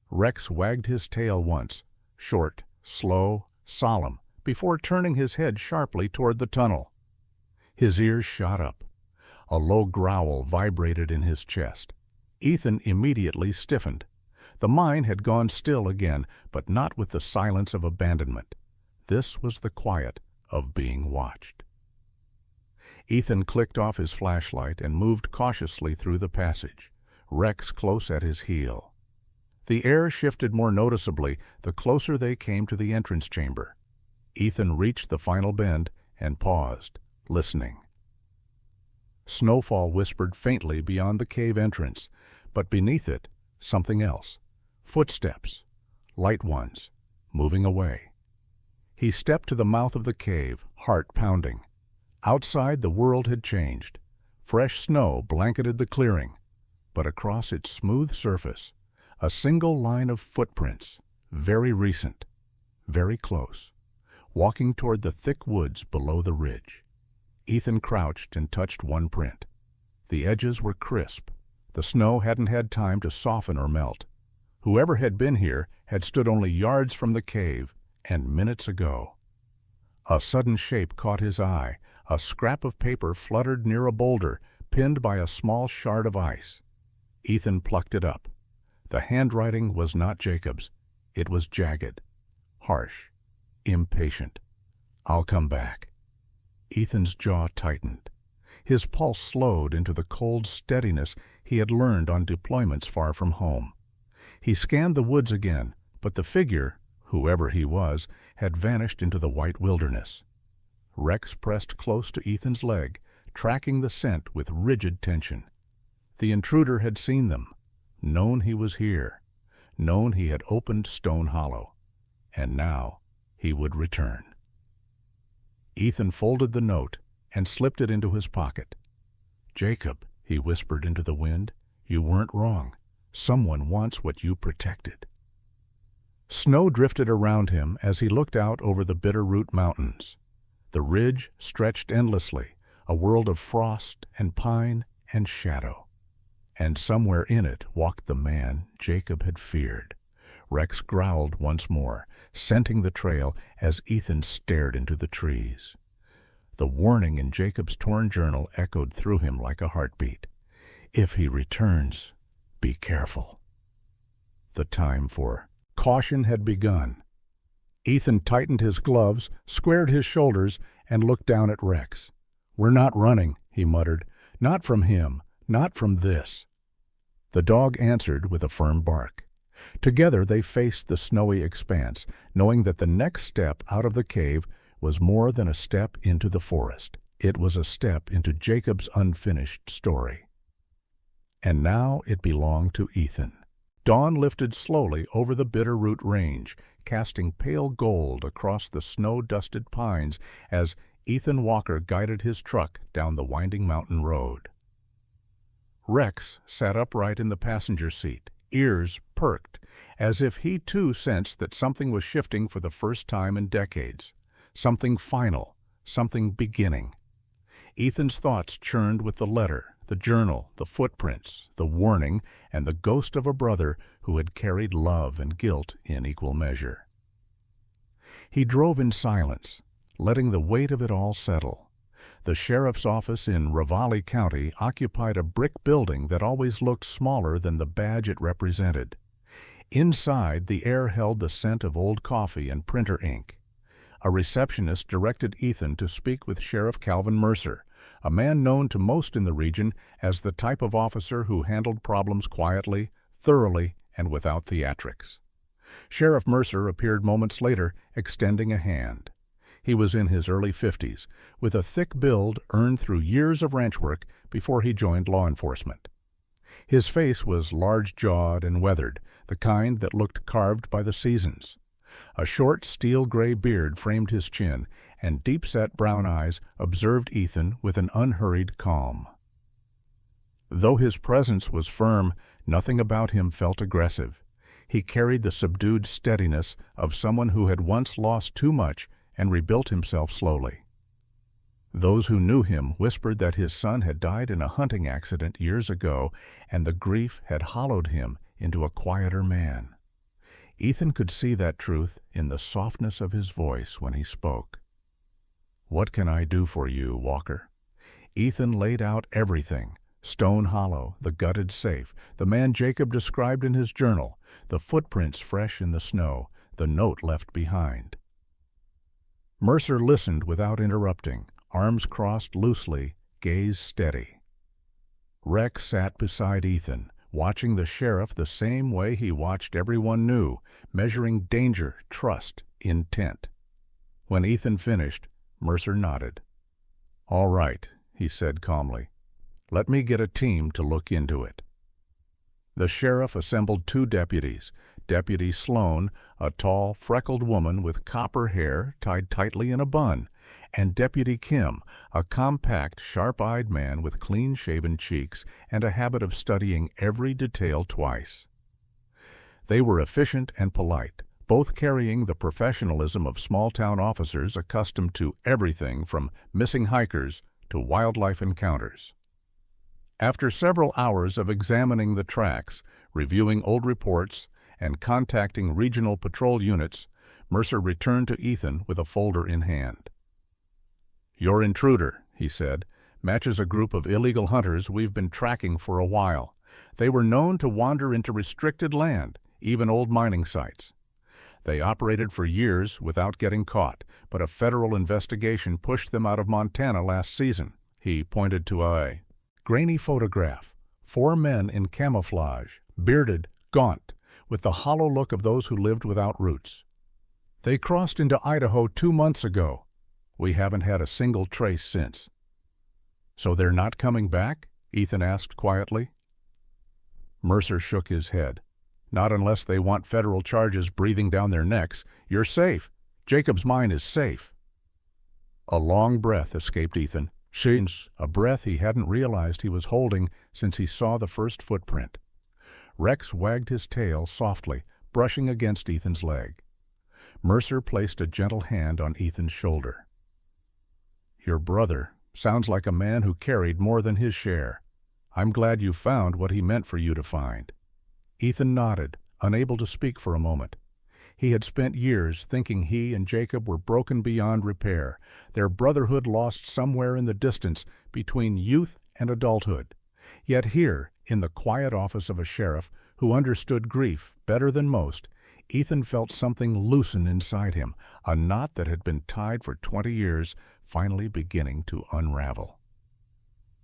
Rex wagged his tail once, short, slow, solemn, before turning his head sharply toward the tunnel. His ears shot up. A low growl vibrated in his chest. Ethan immediately stiffened. The mine had gone still again, but not with the silence of abandonment. This was the quiet of being watched. Ethan clicked off his flashlight and moved cautiously through the passage, Rex close at his heel. The air shifted more noticeably the closer they came to the entrance chamber. Ethan reached the final bend and paused, listening. Snowfall whispered faintly beyond the cave entrance, but beneath it, something else. Footsteps, light ones, moving away. He stepped to the mouth of the cave, heart pounding. Outside, the world had changed. Fresh snow blanketed the clearing, but across its smooth surface, a single line of footprints, very recent, very close, walking toward the thick woods below the ridge. Ethan crouched and touched one print. The edges were crisp. The snow hadn't had time to soften or melt. Whoever had been here had stood only yards from the cave, and minutes ago. A sudden shape caught his eye. A scrap of paper fluttered near a boulder, pinned by a small shard of ice. Ethan plucked it up. The handwriting was not Jacob's. It was jagged, harsh, impatient. I'll come back. Ethan's jaw tightened. His pulse slowed into the cold steadiness he had learned on deployments far from home. He scanned the woods again, but the figure, whoever he was, had vanished into the white wilderness. Rex pressed close to Ethan's leg, tracking the scent with rigid tension. The intruder had seen them, known he was here, known he had opened Stone Hollow, and now he would return. Ethan folded the note and slipped it into his pocket. Jacob, he whispered into the wind, you weren't wrong. Someone wants what you protected. Snow drifted around him as he looked out over the Bitterroot Mountains. The ridge stretched endlessly, a world of frost and pine and shadow. And somewhere in it walked the man Jacob had feared. Rex growled once more, scenting the trail as Ethan stared into the trees. The warning in Jacob's torn journal echoed through him like a heartbeat. If he returns, be careful. The time for caution had begun. Ethan tightened his gloves, squared his shoulders, and looked down at Rex. We're not running, he muttered. Not from him, not from this. The dog answered with a firm bark. Together they faced the snowy expanse, knowing that the next step out of the cave was more than a step into the forest. It was a step into Jacob's unfinished story. And now it belonged to Ethan. Dawn lifted slowly over the Bitterroot Range, casting pale gold across the snow-dusted pines as Ethan Walker guided his truck down the winding mountain road. Rex sat upright in the passenger seat, ears perked, as if he too sensed that something was shifting for the first time in decades. Something final, something beginning. Ethan's thoughts churned with the letter, the journal, the footprints, the warning, and the ghost of a brother who had carried love and guilt in equal measure. He drove in silence, letting the weight of it all settle. The sheriff's office in Ravalli County occupied a brick building that always looked smaller than the badge it represented. Inside, the air held the scent of old coffee and printer ink. A receptionist directed Ethan to speak with Sheriff Calvin Mercer, a man known to most in the region as the type of officer who handled problems quietly, thoroughly, and without theatrics. Sheriff Mercer appeared moments later, extending a hand. He was in his early 50s, with a thick build earned through years of ranch work before he joined law enforcement. His face was large-jawed and weathered, the kind that looked carved by the seasons. A short steel-gray beard framed his chin, and deep-set brown eyes observed Ethan with an unhurried calm. Though his presence was firm, nothing about him felt aggressive. He carried the subdued steadiness of someone who had once lost too much and rebuilt himself slowly. Those who knew him whispered that his son had died in a hunting accident years ago, and the grief had hollowed him into a quieter man. Ethan could see that truth in the softness of his voice when he spoke. "What can I do for you, Walker?" Ethan laid out everything: Stone Hollow, the gutted safe, the man Jacob described in his journal, the footprints fresh in the snow, the note left behind. Mercer listened without interrupting, arms crossed loosely, gaze steady. Rex sat beside Ethan, watching the sheriff the same way he watched everyone new, measuring danger, trust, intent. When Ethan finished, Mercer nodded. "All right," he said calmly. "Let me get a team to look into it." The sheriff assembled 2 deputies, Deputy Sloan, a tall, freckled woman with copper hair tied tightly in a bun, and Deputy Kim, a compact, sharp-eyed man with clean-shaven cheeks and a habit of studying every detail twice. They were efficient and polite, both carrying the professionalism of small-town officers accustomed to everything from missing hikers to wildlife encounters. After several hours of examining the tracks, reviewing old reports, and contacting regional patrol units, Mercer returned to Ethan with a folder in hand. "Your intruder," he said, "matches a group of illegal hunters we've been tracking for a while. They were known to wander into restricted land, even old mining sites. They operated for years without getting caught, but a federal investigation pushed them out of Montana last season." He pointed to a grainy photograph, 4 men in camouflage, bearded, gaunt, with the hollow look of those who lived without roots. "They crossed into Idaho 2 months ago. We haven't had a single trace since." "So they're not coming back?" Ethan asked quietly. Mercer shook his head. "Not unless they want federal charges breathing down their necks. You're safe. Jacob's mine is safe." A long breath escaped Ethan. A breath he hadn't realized he was holding since he saw the first footprint. Rex wagged his tail softly, brushing against Ethan's leg. Mercer placed a gentle hand on Ethan's shoulder. "Your brother sounds like a man who carried more than his share. I'm glad you found what he meant for you to find." Ethan nodded, unable to speak for a moment. He had spent years thinking he and Jacob were broken beyond repair, their brotherhood lost somewhere in the distance between youth and adulthood. Yet here, in the quiet office of a sheriff who understood grief better than most, Ethan felt something loosen inside him, a knot that had been tied for 20 years, finally beginning to unravel.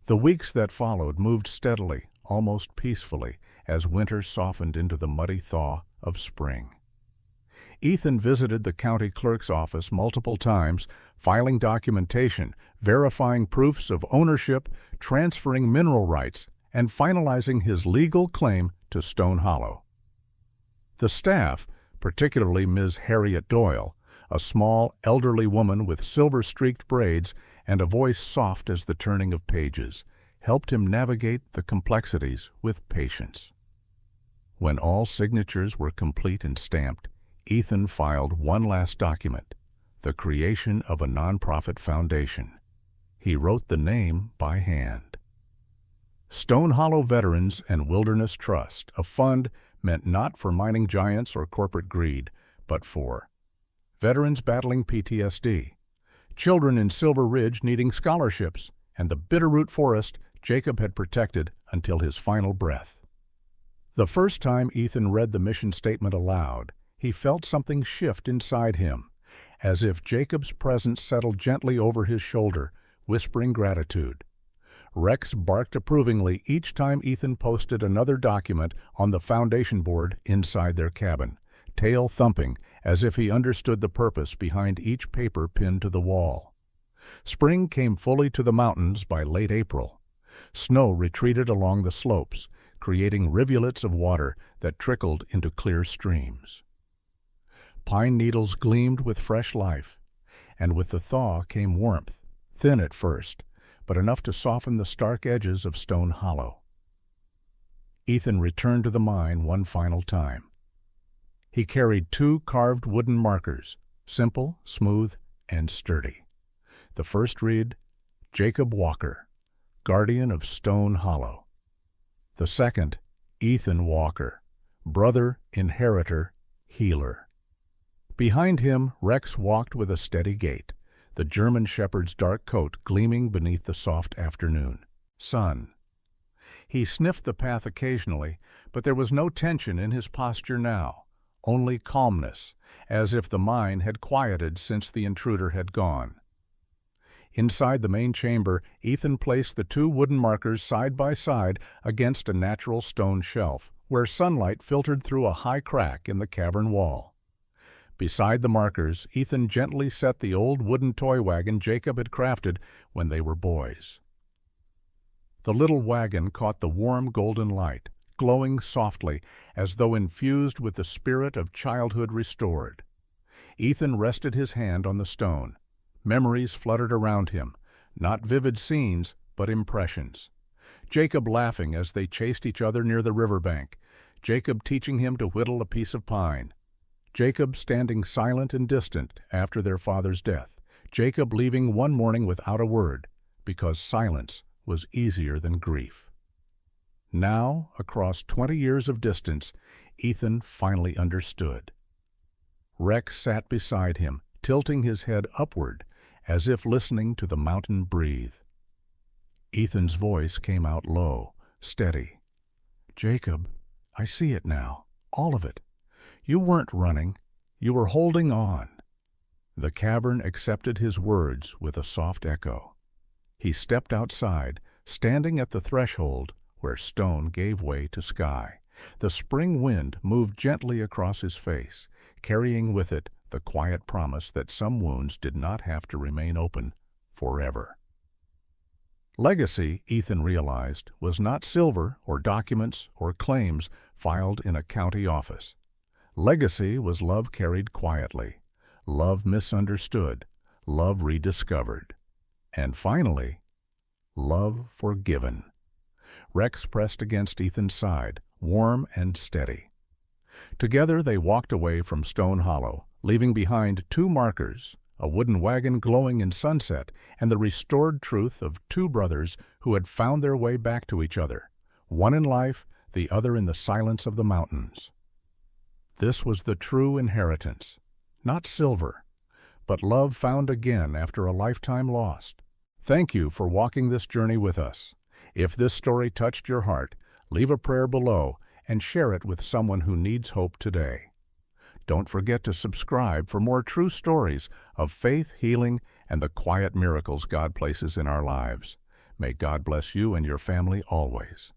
The weeks that followed moved steadily, almost peacefully, as winter softened into the muddy thaw of spring. Ethan visited the county clerk's office multiple times, filing documentation, verifying proofs of ownership, transferring mineral rights, and finalizing his legal claim to Stone Hollow. The staff, particularly Ms. Harriet Doyle, A small, elderly woman with silver-streaked braids and a voice soft as the turning of pages, helped him navigate the complexities with patience. When all signatures were complete and stamped, Ethan filed one last document, the creation of a nonprofit foundation. He wrote the name by hand. Stone Hollow Veterans and Wilderness Trust, a fund meant not for mining giants or corporate greed, but for veterans battling PTSD, children in Silver Ridge needing scholarships, and the Bitterroot Forest Jacob had protected until his final breath. The first time Ethan read the mission statement aloud, he felt something shift inside him, as if Jacob's presence settled gently over his shoulder, whispering gratitude. Rex barked approvingly each time Ethan posted another document on the foundation board inside their cabin, tail thumping as if he understood the purpose behind each paper pinned to the wall. Spring came fully to the mountains by late April. Snow retreated along the slopes, creating rivulets of water that trickled into clear streams. Pine needles gleamed with fresh life, and with the thaw came warmth, thin at first, but enough to soften the stark edges of Stone Hollow. Ethan returned to the mine one final time. He carried 2 carved wooden markers, simple, smooth, and sturdy. The first read, Jacob Walker, Guardian of Stone Hollow. The second, Ethan Walker, Brother, Inheritor, Healer. Behind him, Rex walked with a steady gait, the German shepherd's dark coat gleaming beneath the soft afternoon sun. He sniffed the path occasionally, but there was no tension in his posture now, only calmness, as if the mine had quieted since the intruder had gone. Inside the main chamber, Ethan placed the 2 wooden markers side by side against a natural stone shelf, where sunlight filtered through a high crack in the cavern wall. Beside the markers, Ethan gently set the old wooden toy wagon Jacob had crafted when they were boys. The little wagon caught the warm golden light, glowing softly as though infused with the spirit of childhood restored. Ethan rested his hand on the stone. Memories fluttered around him, not vivid scenes, but impressions. Jacob laughing as they chased each other near the riverbank, Jacob teaching him to whittle a piece of pine, Jacob standing silent and distant after their father's death, Jacob leaving one morning without a word, because silence was easier than grief. Now, across 20 years of distance, Ethan finally understood. Rex sat beside him, tilting his head upward, as if listening to the mountain breathe. Ethan's voice came out low, steady. Jacob, I see it now, all of it. You weren't running, you were holding on. The cavern accepted his words with a soft echo. He stepped outside, standing at the threshold where stone gave way to sky. The spring wind moved gently across his face, carrying with it the quiet promise that some wounds did not have to remain open forever. Legacy, Ethan realized, was not silver or documents or claims filed in a county office. Legacy was love carried quietly, love misunderstood, love rediscovered, and finally, love forgiven. Rex pressed against Ethan's side, warm and steady. Together they walked away from Stone Hollow, leaving behind 2 markers, a wooden wagon glowing in sunset, and the restored truth of 2 brothers who had found their way back to each other, one in life, the other in the silence of the mountains. This was the true inheritance, not silver, but love found again after a lifetime lost. Thank you for walking this journey with us. If this story touched your heart, leave a prayer below and share it with someone who needs hope today. Don't forget to subscribe for more true stories of faith, healing, and the quiet miracles God places in our lives. May God bless you and your family always.